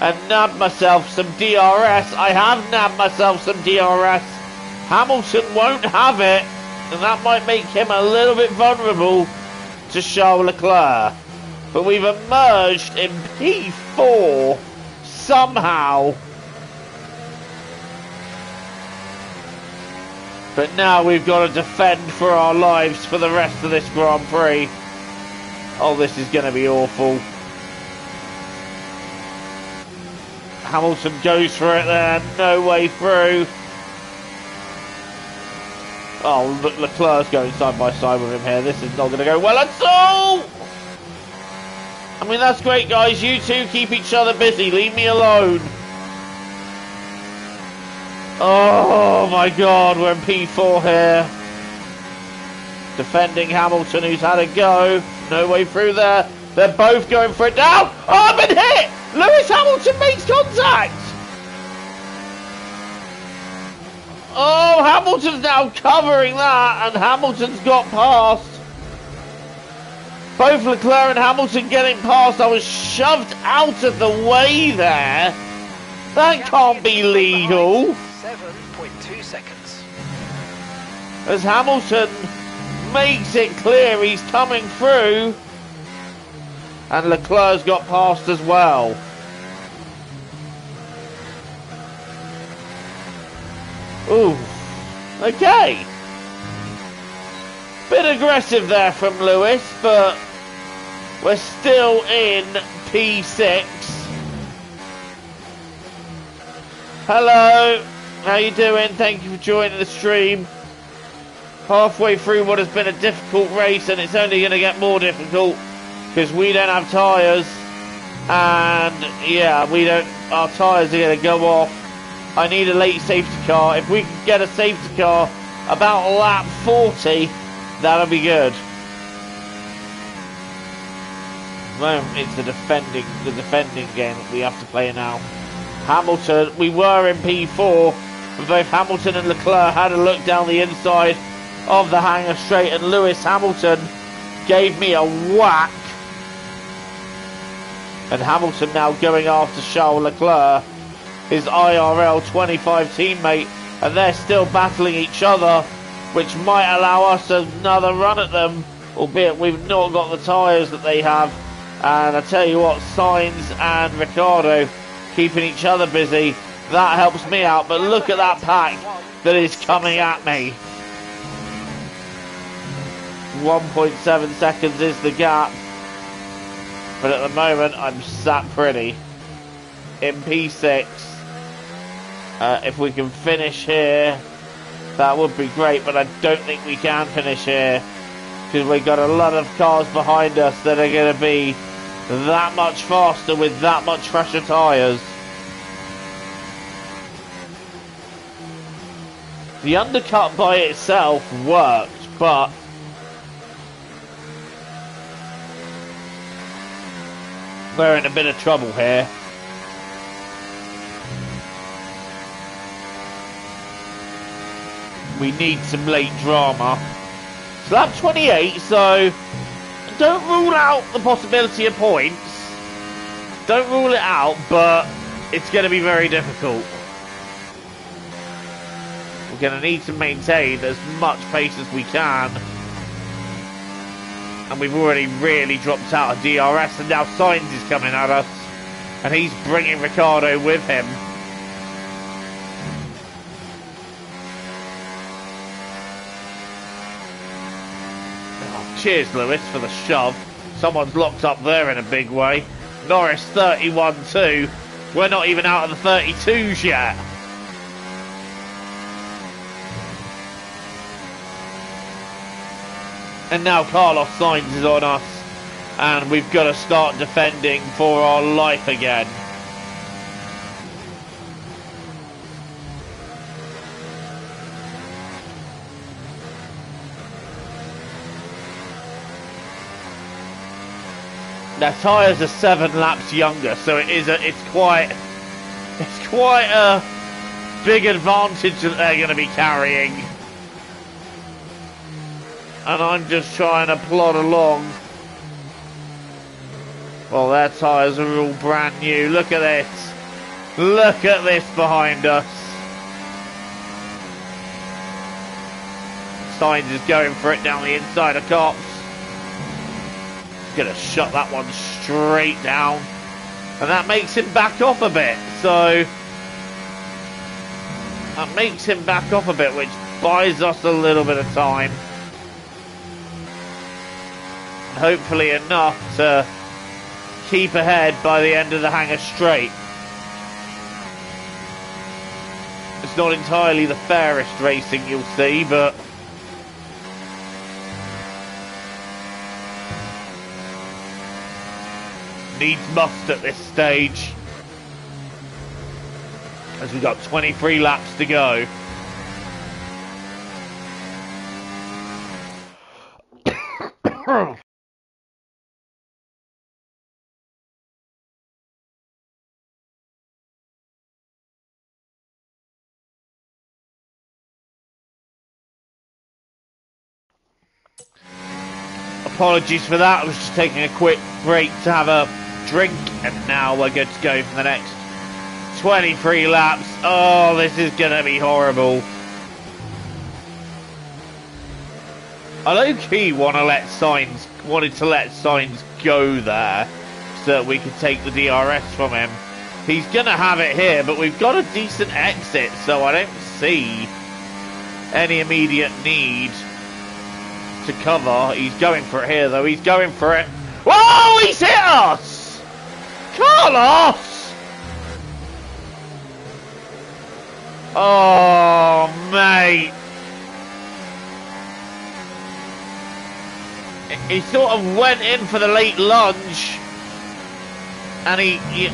and nabbed myself some DRS. I have nabbed myself some DRS. Hamilton won't have it, and that might make him a little bit vulnerable to Charles Leclerc. But we've emerged in P4 somehow. But now we've got to defend for our lives for the rest of this Grand Prix. Oh, this is going to be awful. Hamilton goes for it there. No way through. Oh, look, Leclerc's going side by side with him here. This is not going to go well at all. I mean, that's great, guys. You two keep each other busy. Leave me alone. Oh, my God. We're in P4 here. Defending Hamilton, who's had a go. No way through there. They're both going for it now. Oh, I've been hit. Lewis Hamilton makes contact. Oh, Hamilton's now covering that, and Hamilton's got past. Both Leclerc and Hamilton getting past. I was shoved out of the way there. That can't be legal. 7.2 seconds. As Hamilton makes it clear he's coming through. And Leclerc's got past as well. Ooh. Okay. Bit aggressive there from Lewis, but we're still in P6. Hello. How you doing? Thank you for joining the stream. Halfway through what has been a difficult race, and it's only going to get more difficult because we don't have tyres, and yeah, our tyres are going to go off. I need a late safety car. If we can get a safety car about lap 40, that'll be good. Well, it's the defending game that we have to play now. Hamilton, we were in P4, but both Hamilton and Leclerc had a look down the inside of the hanger straight, and Lewis Hamilton gave me a whack. And Hamilton now going after Charles Leclerc, his IRL 25 teammate, and they're still battling each other, which might allow us another run at them, albeit we've not got the tyres that they have. And I tell you what, Sainz and Ricciardo keeping each other busy. That helps me out, but look at that pack that is coming at me. 1.7 seconds is the gap. But at the moment, I'm sat pretty. In P6. If we can finish here, that would be great, but I don't think we can finish here. Because we've got a lot of cars behind us that are going to be that much faster with that much fresher tyres. The undercut by itself worked, but we're in a bit of trouble here. We need some late drama. It's lap 28, so don't rule out the possibility of points. Don't rule it out, but it's going to be very difficult. We're going to need to maintain as much pace as we can. And we've already really dropped out of DRS, and now Sainz is coming at us. And he's bringing Ricciardo with him. Oh, cheers, Lewis, for the shove. Someone's locked up there in a big way. Norris 31-2. We're not even out of the 32s yet. And now Carlos Sainz is on us, and we've got to start defending for our life again. Their tyres are 7 laps younger, so it's quite a big advantage that they're going to be carrying. And I'm just trying to plod along. Well, their tyres are all brand new. Look at this. Look at this behind us. Sainz is going for it down the inside of Cops. He's going to shut that one straight down. And that makes him back off a bit. So that makes him back off a bit, which buys us a little bit of time. Hopefully enough to keep ahead by the end of the hangar straight. It's not entirely the fairest racing you'll see, but needs must at this stage, as we've got 23 laps to go. Apologies for that, I was just taking a quick break to have a drink, and now we're good to go for the next 23 laps. Oh, this is going to be horrible. I low-key wanted to let Sainz go there so that we could take the DRS from him. He's going to have it here, but we've got a decent exit, so I don't see any immediate need to cover. He's going for it here, though. He's going for it. Whoa, he's hit us! Carlos! Oh, mate. He sort of went in for the late lunge. And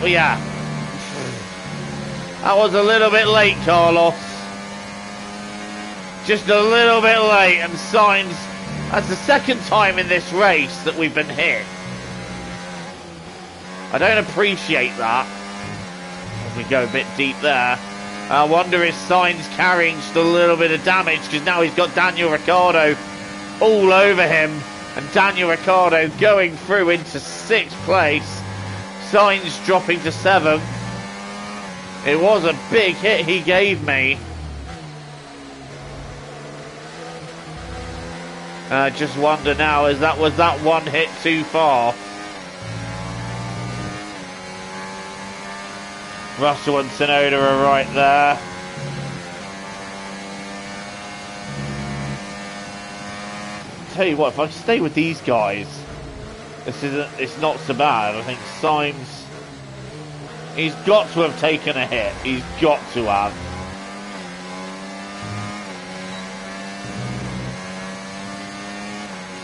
yeah. That was a little bit late, Carlos. Just a little bit late, and Sainz, that's the second time in this race that we've been hit. I don't appreciate that. As we go a bit deep there. I wonder if Sainz carrying just a little bit of damage, because now he's got Daniel Ricciardo all over him. And Daniel Ricciardo going through into 6th place. Sainz dropping to 7th. It was a big hit he gave me. I just wonder now, was that one hit too far? Russell and Tsunoda are right there. Tell you what, if I stay with these guys, it's not so bad. I think Sainz, he's got to have taken a hit. He's got to have.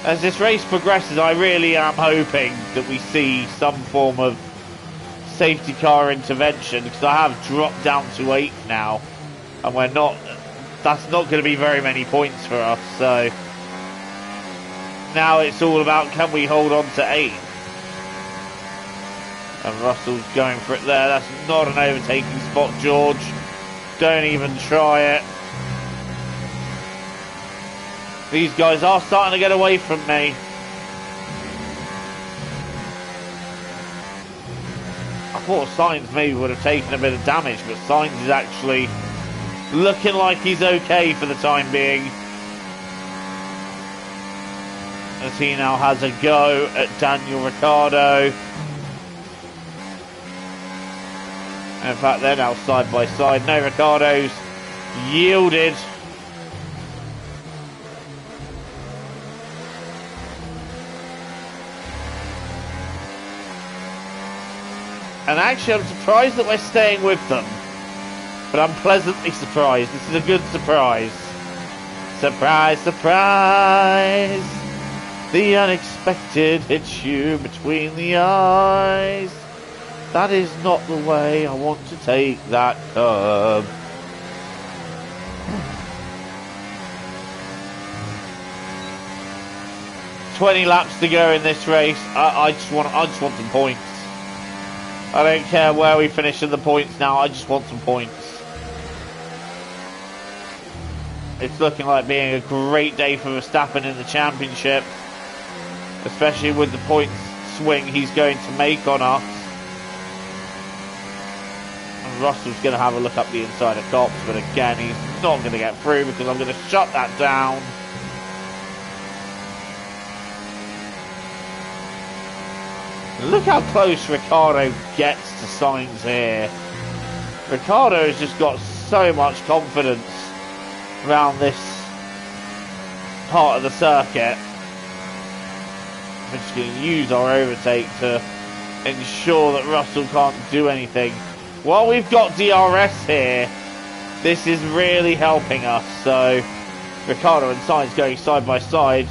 As this race progresses, I really am hoping that we see some form of safety car intervention, because I have dropped down to 8th now, and that's not going to be very many points for us, so now it's all about, can we hold on to 8th? And Russell's going for it there. That's not an overtaking spot, George. Don't even try it. These guys are starting to get away from me. I thought Sainz maybe would have taken a bit of damage, but Sainz is actually looking like he's okay for the time being, as he now has a go at Daniel Ricciardo. In fact, they're now side by side. No, Ricciardo's yielded. And actually, I'm surprised that we're staying with them. But I'm pleasantly surprised. This is a good surprise. Surprise, surprise. The unexpected hits you between the eyes. That is not the way I want to take that curb. "20 laps to go in this race. I just want some points. I don't care where we finish in the points now. I just want some points. It's looking like being a great day for Verstappen in the championship, especially with the points swing he's going to make on us. And Russell's going to have a look up the inside of Cops, but again, he's not going to get through because I'm going to shut that down. Look how close Ricciardo gets to Sainz here. Ricciardo has just got so much confidence around this part of the circuit. We're just going to use our overtake to ensure that Russell can't do anything. While we've got DRS here, this is really helping us. So Ricciardo and Sainz going side by side,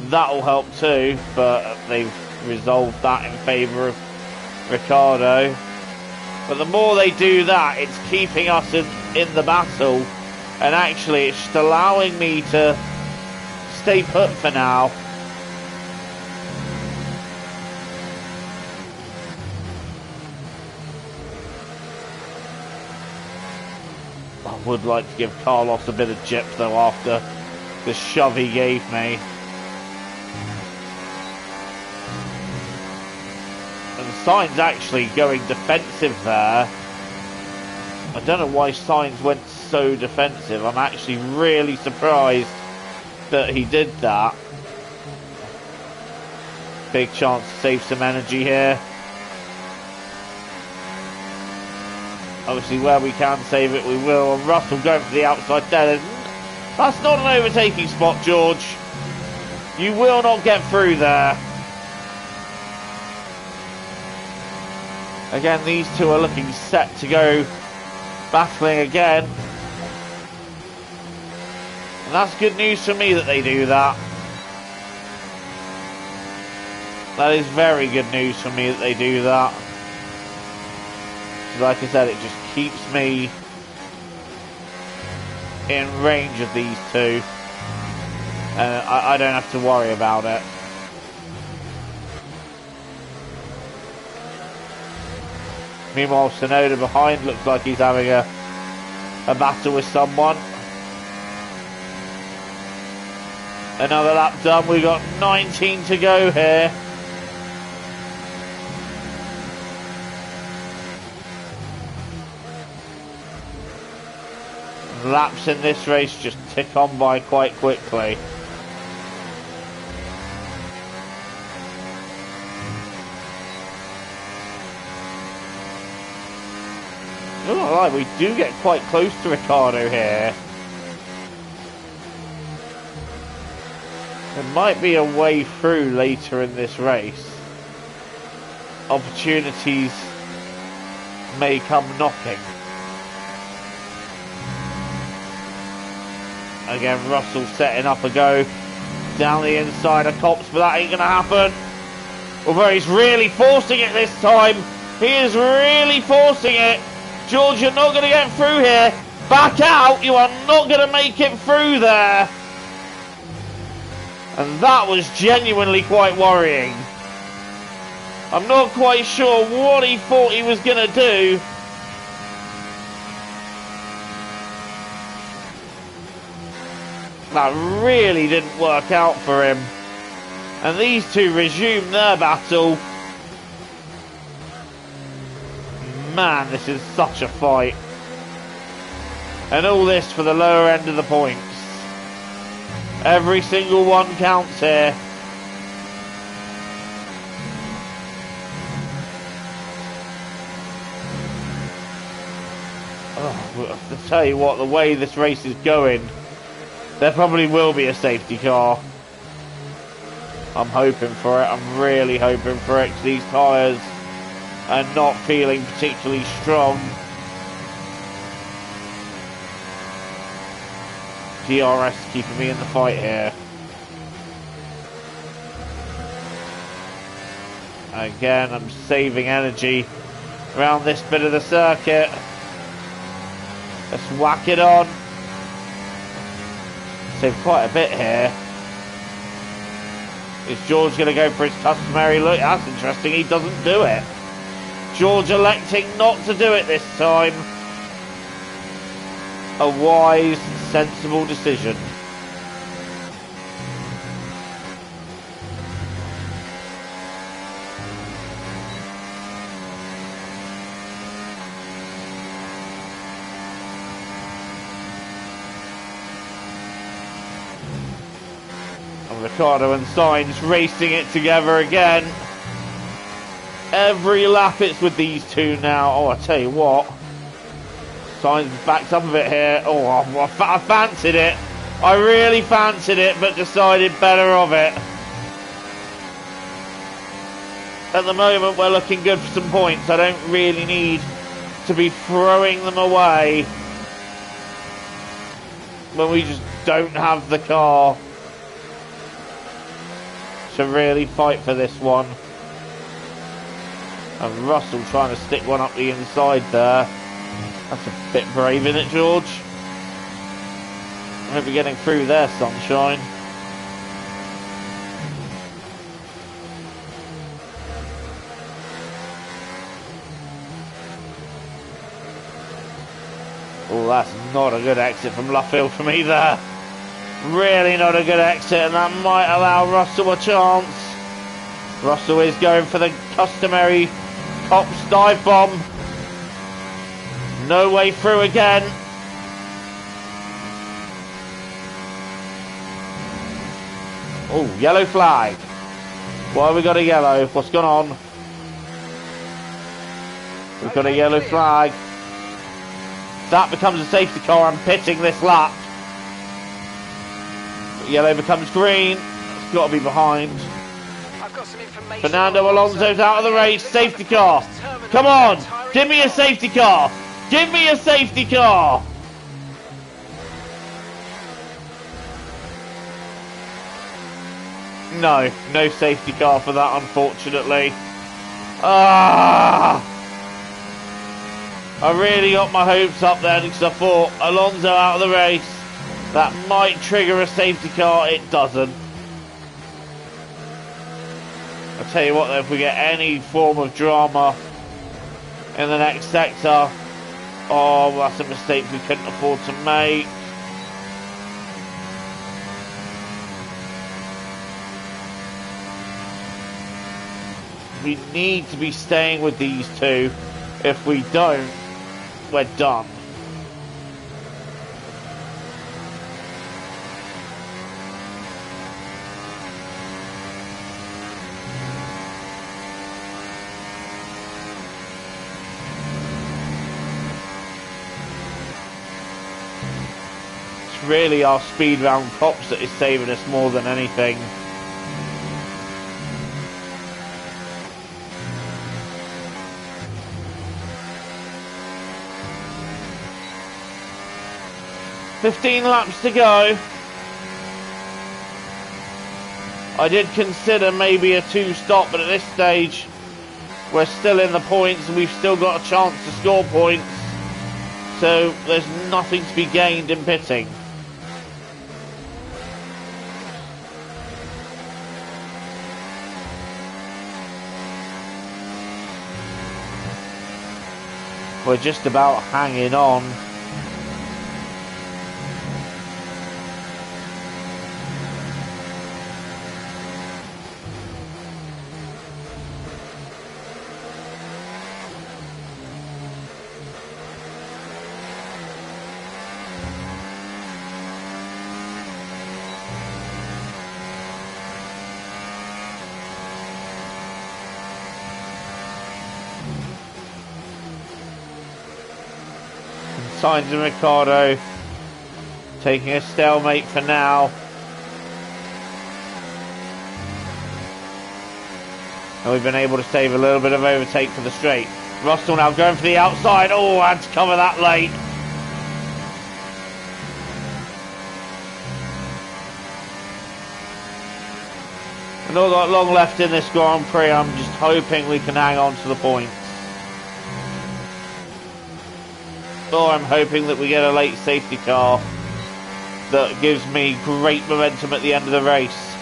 that'll help too, but they've resolved that in favour of Ricciardo. But the more they do that, it's keeping us in the battle, and actually it's just allowing me to stay put for now. I would like to give Carlos a bit of jip though after the shove he gave me. Sainz actually going defensive there. I don't know why Sainz went so defensive. I'm actually really surprised that he did that. Big chance to save some energy here. Obviously where we can save it we will. And Russell going for the outside there. That's not an overtaking spot, George. You will not get through there. Again, these two are looking set to go battling again. And that's good news for me that they do that. That is very good news for me that they do that. Like I said, it just keeps me in range of these two. And I don't have to worry about it. Meanwhile, Tsunoda behind looks like he's having a battle with someone. Another lap done. We've got 19 to go here. Laps in this race just tick on by quite quickly. Not gonna lie, we do get quite close to Ricciardo here. There might be a way through later in this race. Opportunities may come knocking. Again, Russell setting up a go down the inside of Copse, but that ain't going to happen. Although he's really forcing it this time. He is really forcing it. George, you're not going to get through here. Back out. You are not going to make it through there. And that was genuinely quite worrying. I'm not quite sure what he thought he was going to do. That really didn't work out for him. And these two resume their battle. Man, this is such a fight. And all this for the lower end of the points. Every single one counts here. Oh, to tell you what, the way this race is going, there probably will be a safety car. I'm hoping for it. I'm really hoping for it, because these tyres are not feeling particularly strong. DRS keeping me in the fight here. Again, I'm saving energy around this bit of the circuit. Let's whack it on. Save quite a bit here. Is George going to go for his customary look? That's interesting. He doesn't do it. George electing not to do it this time. A wise, sensible decision. And Ricciardo and Sainz racing it together again. Every lap it's with these two now. Oh, I tell you what. Sainz backed up a bit here. Oh, I fancied it. I really fancied it, but decided better of it. At the moment, we're looking good for some points. I don't really need to be throwing them away when we just don't have the car to really fight for this one. And Russell trying to stick one up the inside there. That's a bit brave, isn't it, George? I hope you're getting through there, sunshine. Oh, that's not a good exit from Luffield for me there. Really not a good exit, and that might allow Russell a chance. Russell is going for the customary Copse dive bomb. No way through again. Oh, yellow flag. Why have we got a yellow? What's gone on? We've got a yellow flag. That becomes a safety car. I'm pitting this lap. Yellow becomes green. It's got to be behind. I've got some information. Fernando Alonso's out of the race. Safety car. Come on. Give me a safety car. Give me a safety car. No, no safety car for that, unfortunately. Ah! I really got my hopes up there because I thought Alonso out of the race. That might trigger a safety car. It doesn't. I'll tell you what though, if we get any form of drama in the next sector, oh, that's a mistake we couldn't afford to make. We need to be staying with these two. If we don't, we're done. really our speed round tops that is saving us more than anything. "15 laps to go." I did consider maybe a 2-stop, but at this stage we're still in the points and we've still got a chance to score points, so there's nothing to be gained in pitting. We're just about hanging on. Sainz and Ricciardo taking a stalemate for now. And we've been able to save a little bit of overtake for the straight. Russell now going for the outside. Oh, I had to cover that late. We've not got long left in this Grand Prix. I'm just hoping we can hang on to the points. Or I'm hoping that we get a late safety car that gives me great momentum at the end of the race.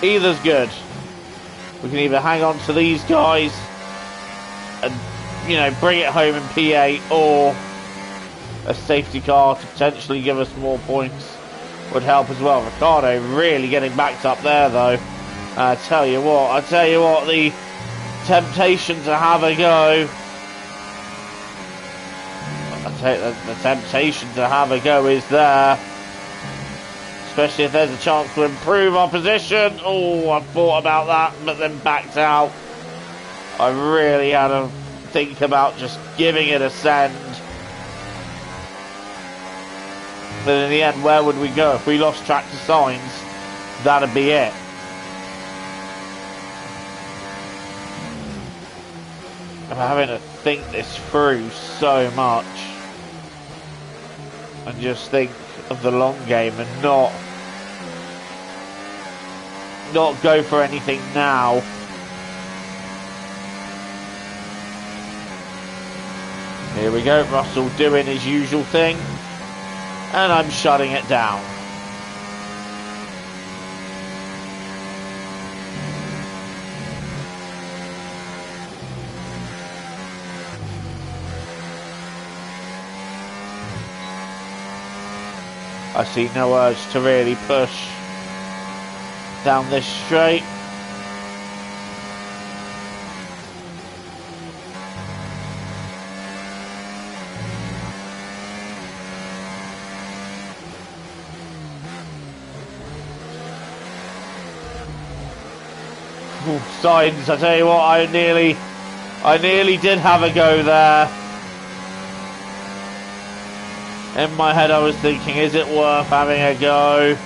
Either's good. We can either hang on to these guys and, you know, bring it home in P8, or a safety car to potentially give us more points would help as well. Ricciardo really getting backed up there though. I tell you what, the temptation to have a go. The temptation to have a go is there, especially if there's a chance to improve our position. Oh, I thought about that, but then backed out. I really had to think about just giving it a send. But in the end, where would we go? If we lost track to Sainz, that'd be it. I'm having to think this through so much and just think of the long game and not go for anything now. Here we go, Russell doing his usual thing, and I'm shutting it down. I see no urge to really push down this straight. Ooh, Sainz, I tell you what, I nearly did have a go there. In my head I was thinking, is it worth having a go?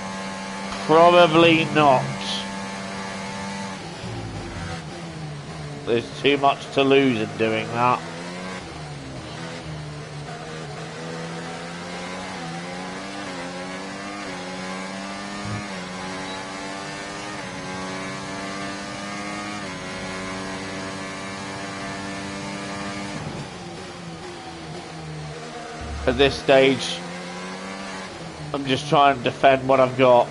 Probably not. There's too much to lose in doing that. At this stage, I'm just trying to defend what I've got.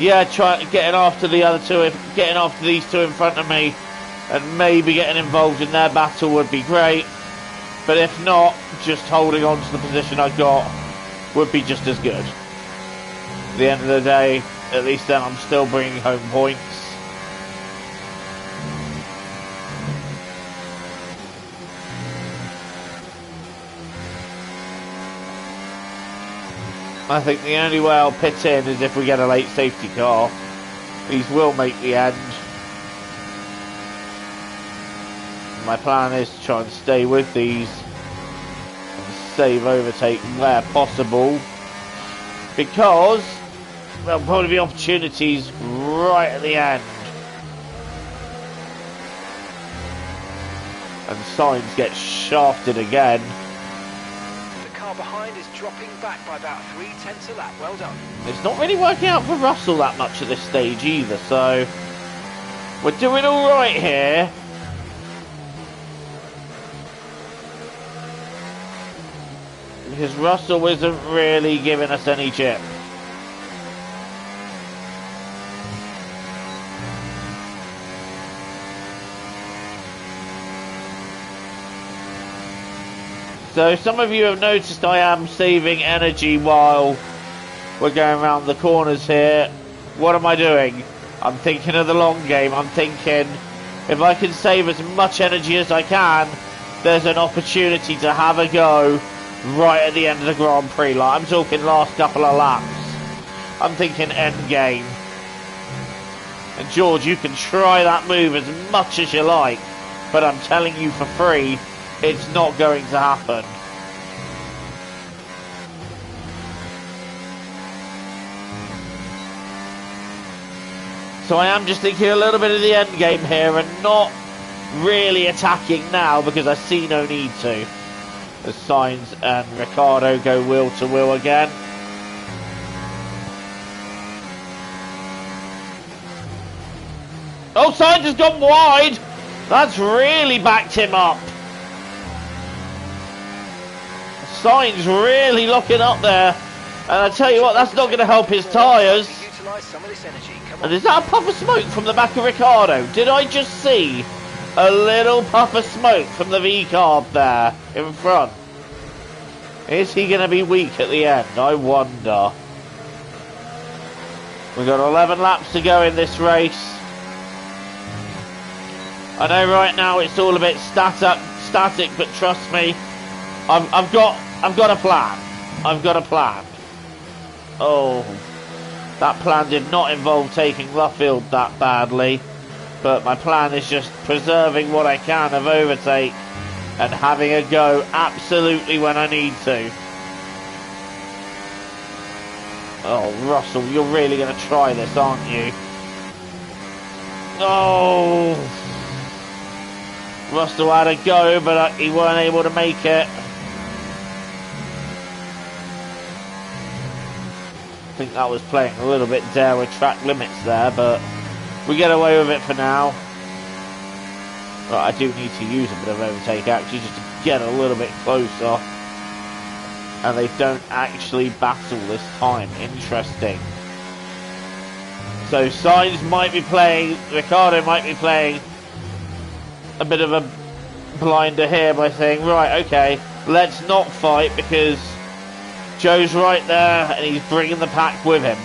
Yeah, getting after the other two, getting after these two in front of me, and maybe getting involved in their battle would be great. But if not, just holding on to the position I got would be just as good. At the end of the day, at least then I'm still bringing home points. I think the only way I'll pit in is if we get a late safety car. These will make the end. My plan is to try and stay with these and save overtake where possible, because there'll probably be opportunities right at the end. And Sainz gets shafted again. The car behind is dropping back by about 0.3 a lap. Well done. It's not really working out for Russell that much at this stage either, so we're doing all right here. Because Russell isn't really giving us any chip. So some of you have noticed I am saving energy while we're going around the corners here. What am I doing? I'm thinking of the long game. I'm thinking if I can save as much energy as I can, there's an opportunity to have a go right at the end of the Grand Prix. Like, I'm talking last couple of laps. I'm thinking end game. And George, you can try that move as much as you like, but I'm telling you for free, it's not going to happen. So I am just thinking a little bit of the end game here and not really attacking now because I see no need to. As Sainz and Ricciardo go wheel to wheel again. Oh, Sainz has gone wide. That's really backed him up. Sainz really locking up there. And I tell you what, that's not going to help his tyres. And is that a puff of smoke from the back of Ricciardo? Did I just see a little puff of smoke from the V-carb there in front? Is he going to be weak at the end? I wonder. We've got 11 laps to go in this race. I know right now it's all a bit static, but trust me, I've got a plan. I've got a plan. Oh, that plan did not involve taking Luffield that badly, but my plan is just preserving what I can of overtake and having a go absolutely when I need to. Oh, Russell, you're really going to try this, aren't you? Oh, Russell had a go, but he weren't able to make it. I think that was playing a little bit dare with track limits there, but we get away with it for now. Right, I do need to use a bit of overtake actually just to get a little bit closer. And they don't actually battle this time. Interesting. So Sainz might be playing, Ricciardo might be playing a bit of a blinder here by saying, right, okay, let's not fight because Joe's right there and he's bringing the pack with him.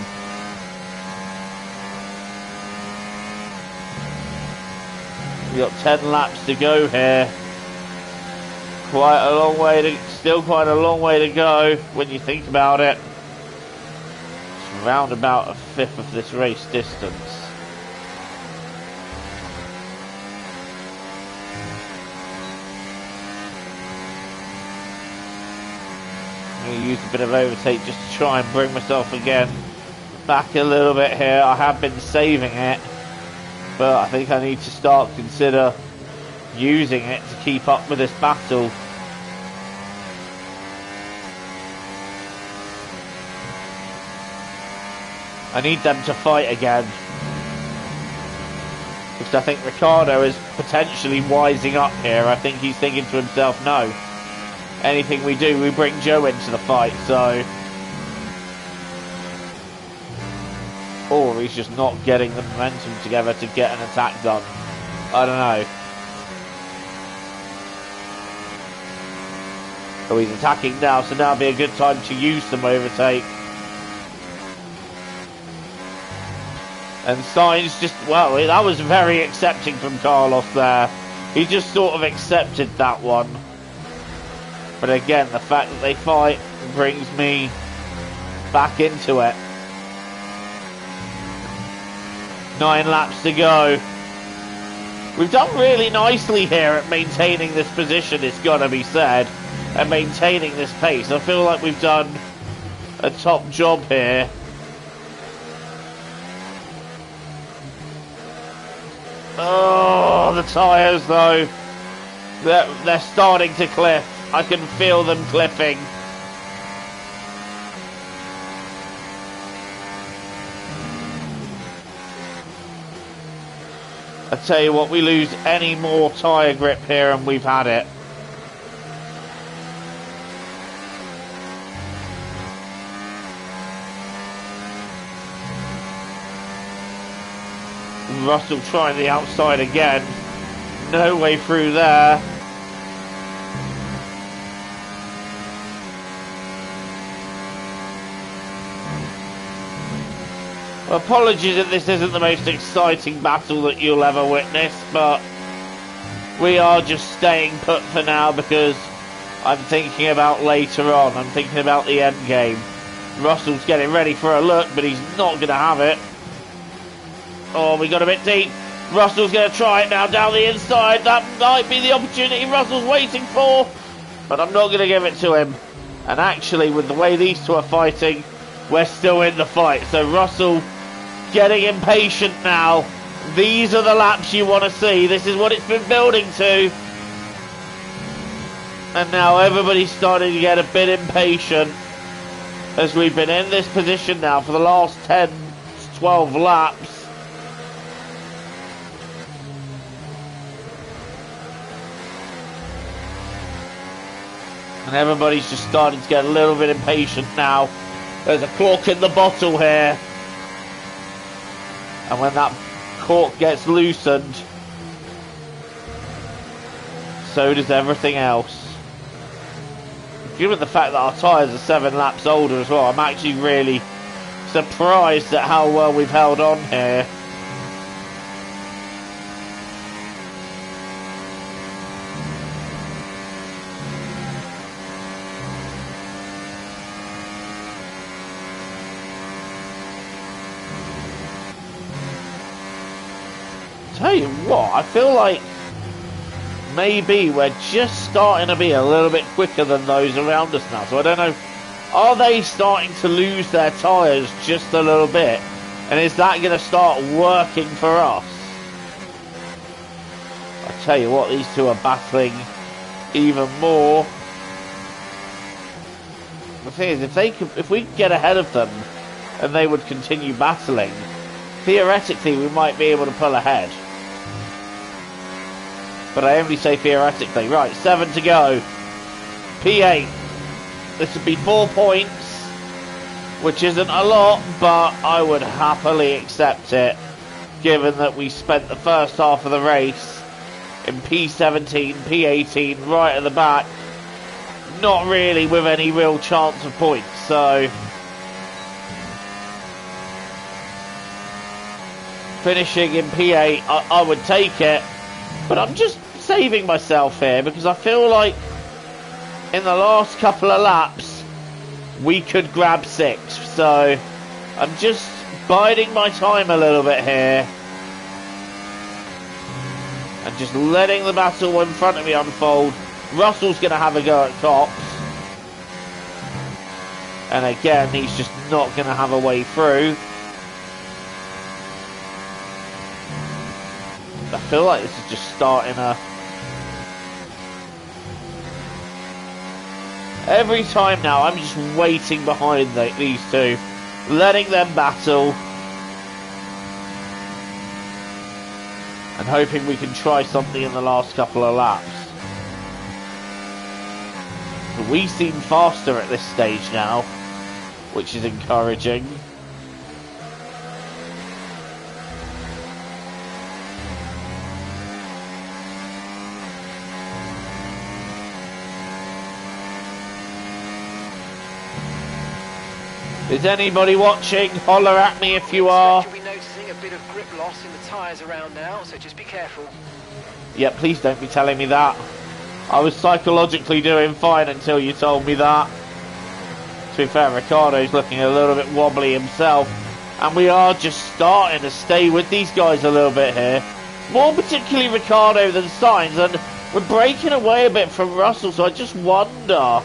We've got 10 laps to go here. Still quite a long way to go when you think about it. It's round about a fifth of this race distance. I'm going to use a bit of overtake just to try and bring myself again back a little bit here. I have been saving it, but I think I need to start consider using it to keep up with this battle. I need them to fight again, because I think Ricciardo is potentially wising up here. I think he's thinking to himself, no, anything we do, we bring Joe into the fight, so... Or he's just not getting the momentum together to get an attack done. I don't know. Oh, he's attacking now, so now would be a good time to use some overtake. And Sainz just, well, that was very accepting from Carlos there. He just sort of accepted that one. But again, the fact that they fight brings me back into it. 9 laps to go. We've done really nicely here at maintaining this position, it's got to be said, and maintaining this pace. I feel like we've done a top job here. Oh, the tyres though, they're starting to cliff. I can feel them cliffing. I tell you what, we lose any more tyre grip here and we've had it. Russell trying the outside again. No way through there. Apologies if this isn't the most exciting battle that you'll ever witness, but we are just staying put for now because I'm thinking about later on. I'm thinking about the end game. Russell's getting ready for a look, but he's not going to have it. Oh, we got a bit deep. Russell's going to try it now down the inside. That might be the opportunity Russell's waiting for, but I'm not going to give it to him. And actually, with the way these two are fighting, we're still in the fight. So Russell getting impatient now. These are the laps you want to see. This is what it's been building to. And now everybody's starting to get a bit impatient as we've been in this position now for the last 10 to 12 laps. And everybody's just starting to get a little bit impatient now. There's a cork in the bottle here. And when that cork gets loosened, so does everything else. Given the fact that our tyres are 7 laps older as well, I'm actually really surprised at how well we've held on here. Tell you what, I feel like maybe we're just starting to be a little bit quicker than those around us now. So I don't know, are they starting to lose their tyres just a little bit? And is that going to start working for us? I tell you what, these two are battling even more. The thing is, if we could get ahead of them and they would continue battling, theoretically we might be able to pull ahead. But I only say theoretically. Right, 7 to go. P8. This would be 4 points, which isn't a lot, but I would happily accept it, given that we spent the first half of the race in P17, P18, right at the back, not really with any real chance of points. So finishing in P8, I would take it. But I'm just saving myself here because I feel like in the last couple of laps we could grab 6. So I'm just biding my time a little bit here and just letting the battle in front of me unfold. Russell's going to have a go at tops. And again, he's just not going to have a way through. I feel like this is just starting a... Every time now, I'm just waiting behind these two, letting them battle, and hoping we can try something in the last couple of laps. But we seem faster at this stage now, which is encouraging. Is anybody watching? Holler at me if you are. You'll be noticing a bit of grip loss in the tyres around now, so just be careful. Yeah, please don't be telling me that. I was psychologically doing fine until you told me that. To be fair, Ricciardo's looking a little bit wobbly himself. And we are just starting to stay with these guys a little bit here. more particularly Ricciardo than Sainz, and we're breaking away a bit from Russell, so I just wonder,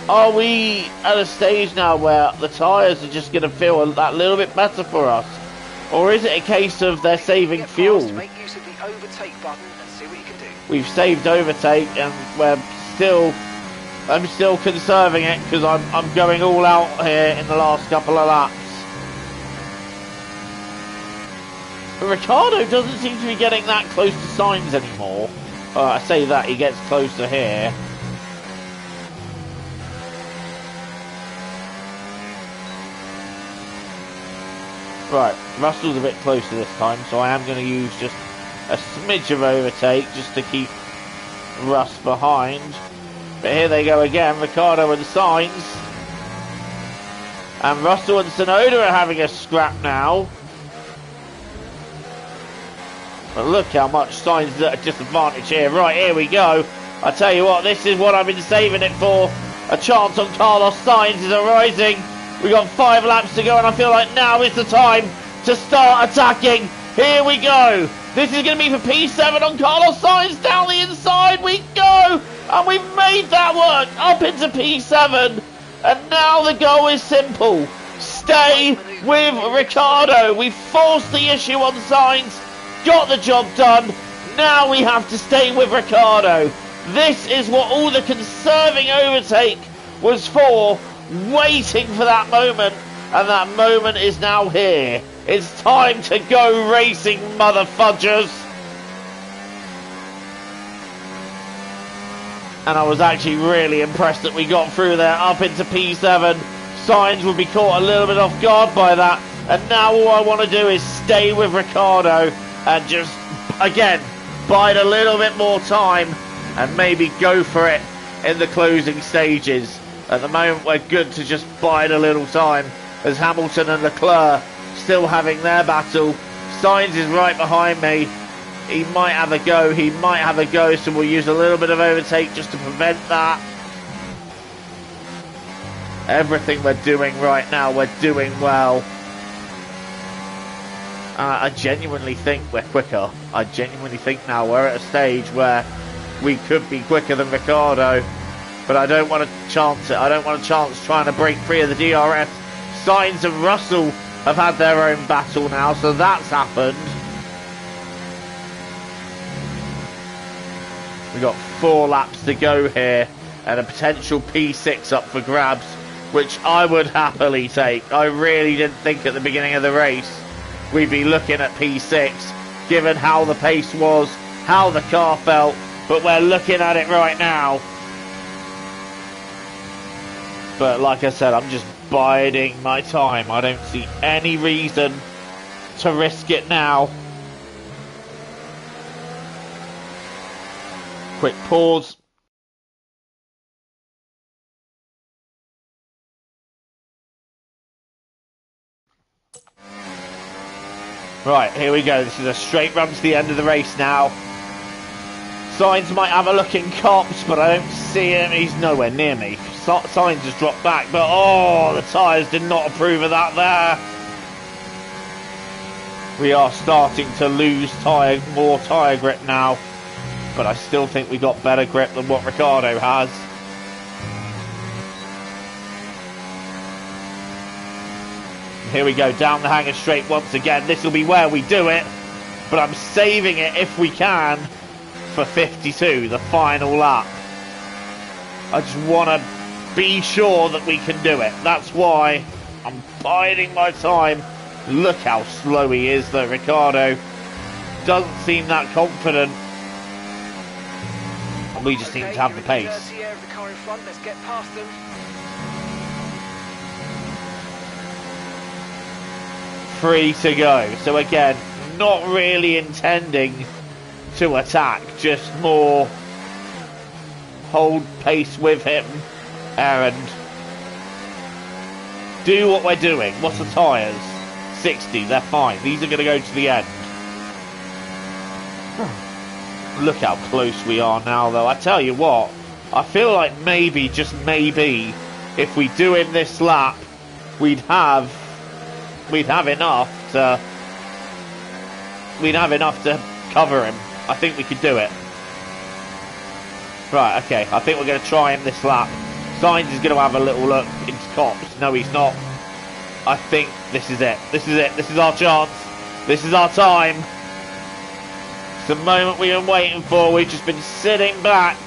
are we at a stage now where the tyres are just going to feel that little bit better for us? Or is it a case of they're saving fuel? Make use of the overtake button and see what you can do. We've saved overtake, and I'm still conserving it because I'm going all out here in the last couple of laps. But Ricciardo doesn't seem to be getting that close to Sainz anymore. I say that, he gets closer here. Right, Russell's a bit closer this time, so I am going to use just a smidge of overtake just to keep Russ behind. But here they go again, Ricciardo and Sainz. And Russell and Tsunoda are having a scrap now. But look how much Sainz is at a disadvantage here. Right, here we go. I tell you what, this is what I've been saving it for. A chance on Carlos Sainz is arising. We've got 5 laps to go, and I feel like now is the time to start attacking. Here we go. This is going to be for P7 on Carlos Sainz. Down the inside we go. And we've made that work up into P7. And now the goal is simple. Stay with Ricciardo. We forced the issue on Sainz. Got the job done. Now we have to stay with Ricciardo. This is what all the conserving overtake was for. Waiting for that moment, and that moment is now here. It's time to go racing, motherfudgers. And I was actually really impressed that we got through there up into P7. Sainz would be caught a little bit off guard by that, and now all I want to do is stay with Ricciardo and just, again, bide a little bit more time and maybe go for it in the closing stages. At the moment, we're good to just bide a little time as Hamilton and Leclerc still having their battle. Sainz is right behind me. He might have a go, so we'll use a little bit of overtake just to prevent that. Everything we're doing right now, we're doing well. I genuinely think we're quicker. I genuinely think now we're at a stage where we could be quicker than Ricciardo. But I don't want to chance it. I don't want to chance trying to break free of the DRS. Sainz and Russell have had their own battle now, so that's happened. We've got 4 laps to go here, and a potential P6 up for grabs, which I would happily take. I really didn't think at the beginning of the race we'd be looking at P6, given how the pace was, how the car felt, but we're looking at it right now. But like I said, I'm just biding my time. I don't see any reason to risk it now. Quick pause. Right, here we go. This is a straight run to the end of the race now. Sainz might have a look in cops, but I don't see him. He's nowhere near me. Sainz just dropped back, but oh, the tyres did not approve of that there. We are starting to lose more tyre grip now, but I still think we got better grip than what Ricciardo has. Here we go, down the hanger straight once again. This will be where we do it, but I'm saving it if we can for 52, the final lap. I just want to be sure that we can do it. That's why I'm biding my time. Look how slow he is though. Ricciardo doesn't seem that confident. And we just need to have the pace. Let's get past them. 3 to go. So again, not really intending to attack, just more hold pace with him and do what we're doing. What's the tyres? 60, they're fine. These are going to go to the end. Look how close we are now though. I tell you what, I feel like maybe, just maybe, if we do in this lap, we'd have enough to cover him. I think we could do it. Right, okay. I think we're going to try him this lap. Sainz is going to have a little look into Cops. No, he's not. I think this is it. This is it. This is our chance. This is our time. It's the moment we've been waiting for. We've just been sitting back.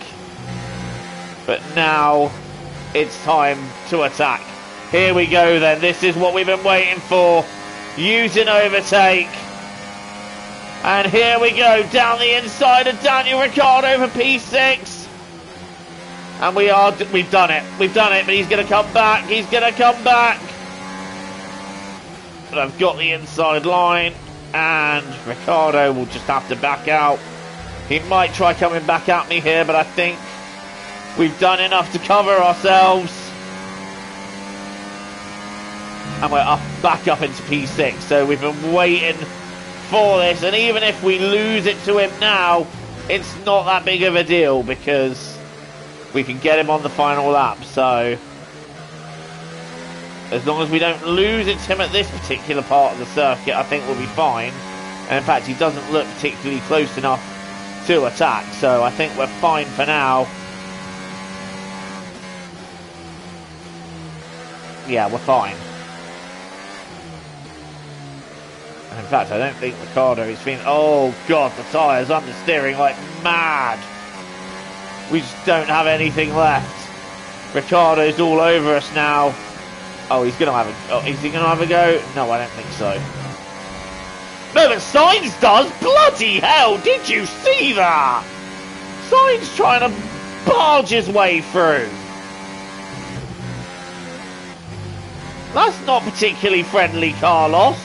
But now it's time to attack. Here we go then. This is what we've been waiting for. Use an overtake. And here we go. Down the inside of Daniel Ricciardo for P6. And we've done it. We've done it. But he's going to come back. He's going to come back. But I've got the inside line. And Ricciardo will just have to back out. He might try coming back at me here. But I think we've done enough to cover ourselves. And we're back up into P6. So we've been waiting for this. And even if we lose it to him now, it's not that big of a deal because we can get him on the final lap. So as long as we don't lose it to him at this particular part of the circuit, I think we'll be fine. And in fact, he doesn't look particularly close enough to attack. So I think we're fine for now. Yeah, we're fine. In fact, I don't think Ricciardo is feeling... Oh, God, the tyres understeering like mad. We just don't have anything left. Ricciardo's all over us now. Oh, he's going to have a... Oh, is he going to have a go? No, I don't think so. No, but Sainz does? Bloody hell, did you see that? Sainz trying to barge his way through. That's not particularly friendly, Carlos.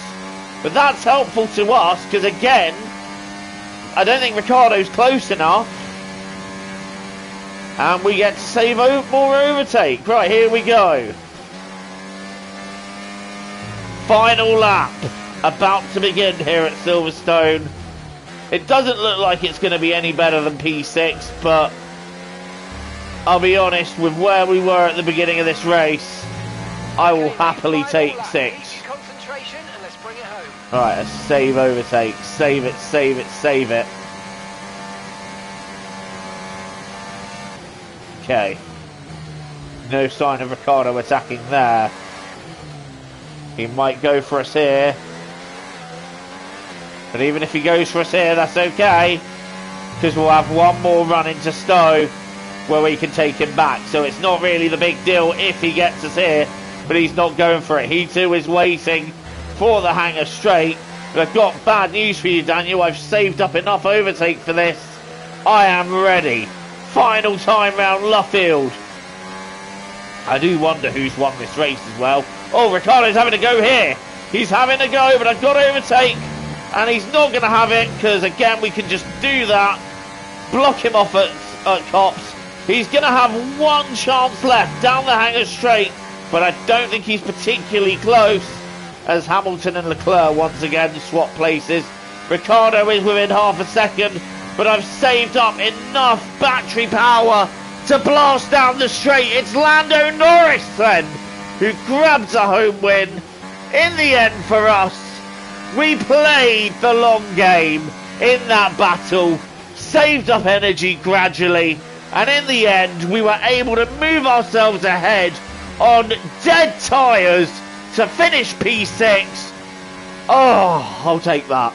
But that's helpful to us, because again, I don't think Ricciardo's close enough. And we get to save more overtake. Right, here we go. Final lap. About to begin here at Silverstone. It doesn't look like it's going to be any better than P6, but I'll be honest, with where we were at the beginning of this race, I will happily take 6. Alright, a save overtake. Save it, save it, save it. Okay. No sign of Ricciardo attacking there. He might go for us here. But even if he goes for us here, that's okay. Because we'll have one more run into Stowe where we can take him back. So it's not really the big deal if he gets us here. But he's not going for it. He too is waiting for the hangar straight. But I've got bad news for you, Daniel. I've saved up enough overtake for this. I am ready. Final time round Luffield. I do wonder who's won this race as well. Oh, Ricciardo's having a go here. He's having a go, but I've got overtake. And he's not going to have it, because again, we can just do that. Block him off at Cops. He's going to have one chance left down the hangar straight. But I don't think he's particularly close, as Hamilton and Leclerc once again swap places. Ricciardo is within half a second, but I've saved up enough battery power to blast down the straight. It's Lando Norris then, who grabs a home win. In the end for us, we played the long game in that battle, saved up energy gradually, and in the end we were able to move ourselves ahead on dead tyres to finish P6. Oh, I'll take that.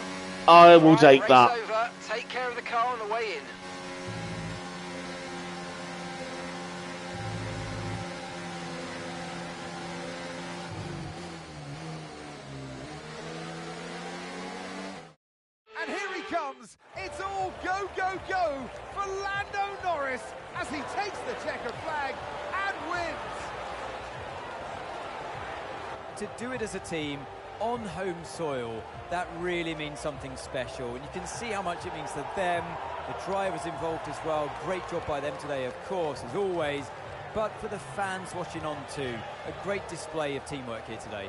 I will take that. Over. Take care of the car on the way in. And here he comes. It's all go, go, go for Lando Norris as he takes the checker flag and wins. To do it as a team on home soil, that really means something special, and you can see how much it means to them, the drivers involved as well. Great job by them today, of course, as always, but for the fans watching on too, a great display of teamwork here today.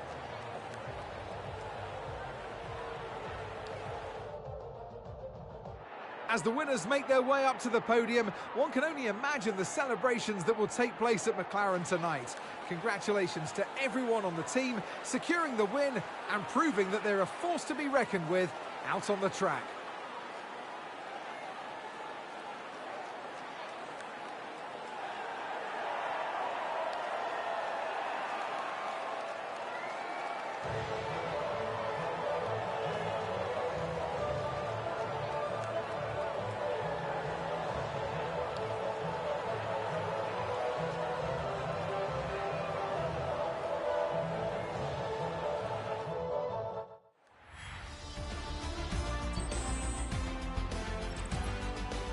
As the winners make their way up to the podium, one can only imagine the celebrations that will take place at McLaren tonight. Congratulations to everyone on the team, securing the win and proving that they're a force to be reckoned with out on the track.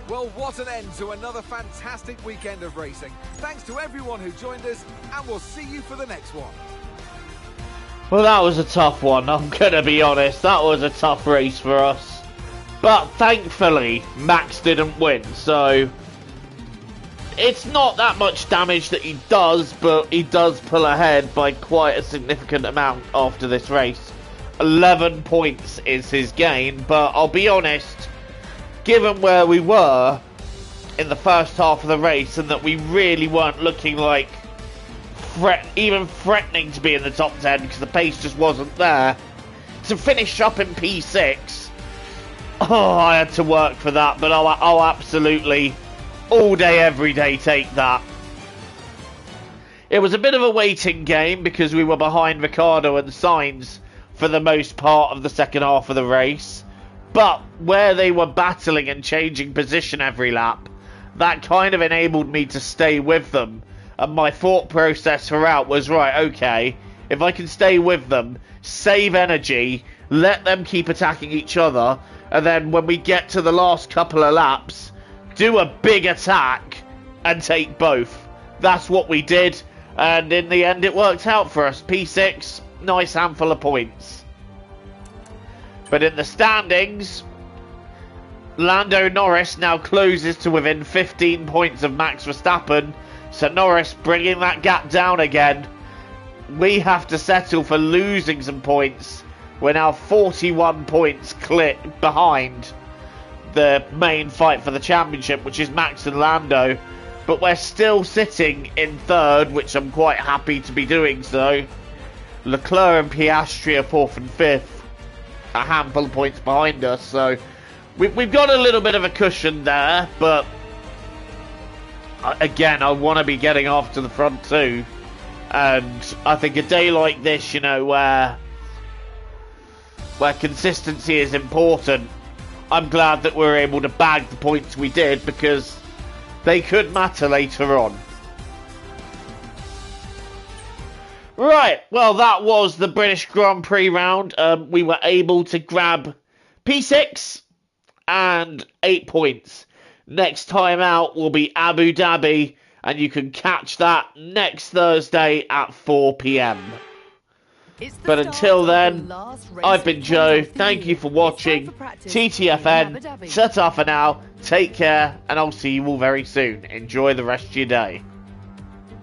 Well, what an end to another fantastic weekend of racing. Thanks to everyone who joined us, and we'll see you for the next one. Well, that was a tough one, I'm going to be honest. That was a tough race for us. But thankfully, Max didn't win, so it's not that much damage that he does, but he does pull ahead by quite a significant amount after this race. 11 points is his gain, but I'll be honest, given where we were in the first half of the race and that we really weren't looking like even threatening to be in the top 10 because the pace just wasn't there, to finish up in P6, oh, I had to work for that, but I'll absolutely all day every day take that. It was a bit of a waiting game because we were behind Ricciardo and Sainz for the most part of the second half of the race. But where they were battling and changing position every lap, that kind of enabled me to stay with them. And my thought process throughout was, right, okay, if I can stay with them, save energy, let them keep attacking each other, and then when we get to the last couple of laps, do a big attack and take both. That's what we did, and in the end it worked out for us. P6, nice handful of points. But in the standings, Lando Norris now closes to within 15 points of Max Verstappen. So Norris bringing that gap down again. We have to settle for losing some points. We're now 41 points behind the main fight for the championship, which is Max and Lando. But we're still sitting in third, which I'm quite happy to be doing so. Leclerc and Piastri are fourth and fifth, a handful of points behind us, so we've got a little bit of a cushion there, but again, I want to be getting off to the front too, and I think a day like this, you know, where consistency is important, I'm glad that we're able to bag the points we did, because they could matter later on. Right, well, that was the British Grand Prix round. We were able to grab P6 and 8 points. Next time out will be Abu Dhabi, and you can catch that next Thursday at 4 p.m. But until then, I've been Joe. Thank you for watching. TTFN, ta-ta for now. Take care, and I'll see you all very soon. Enjoy the rest of your day.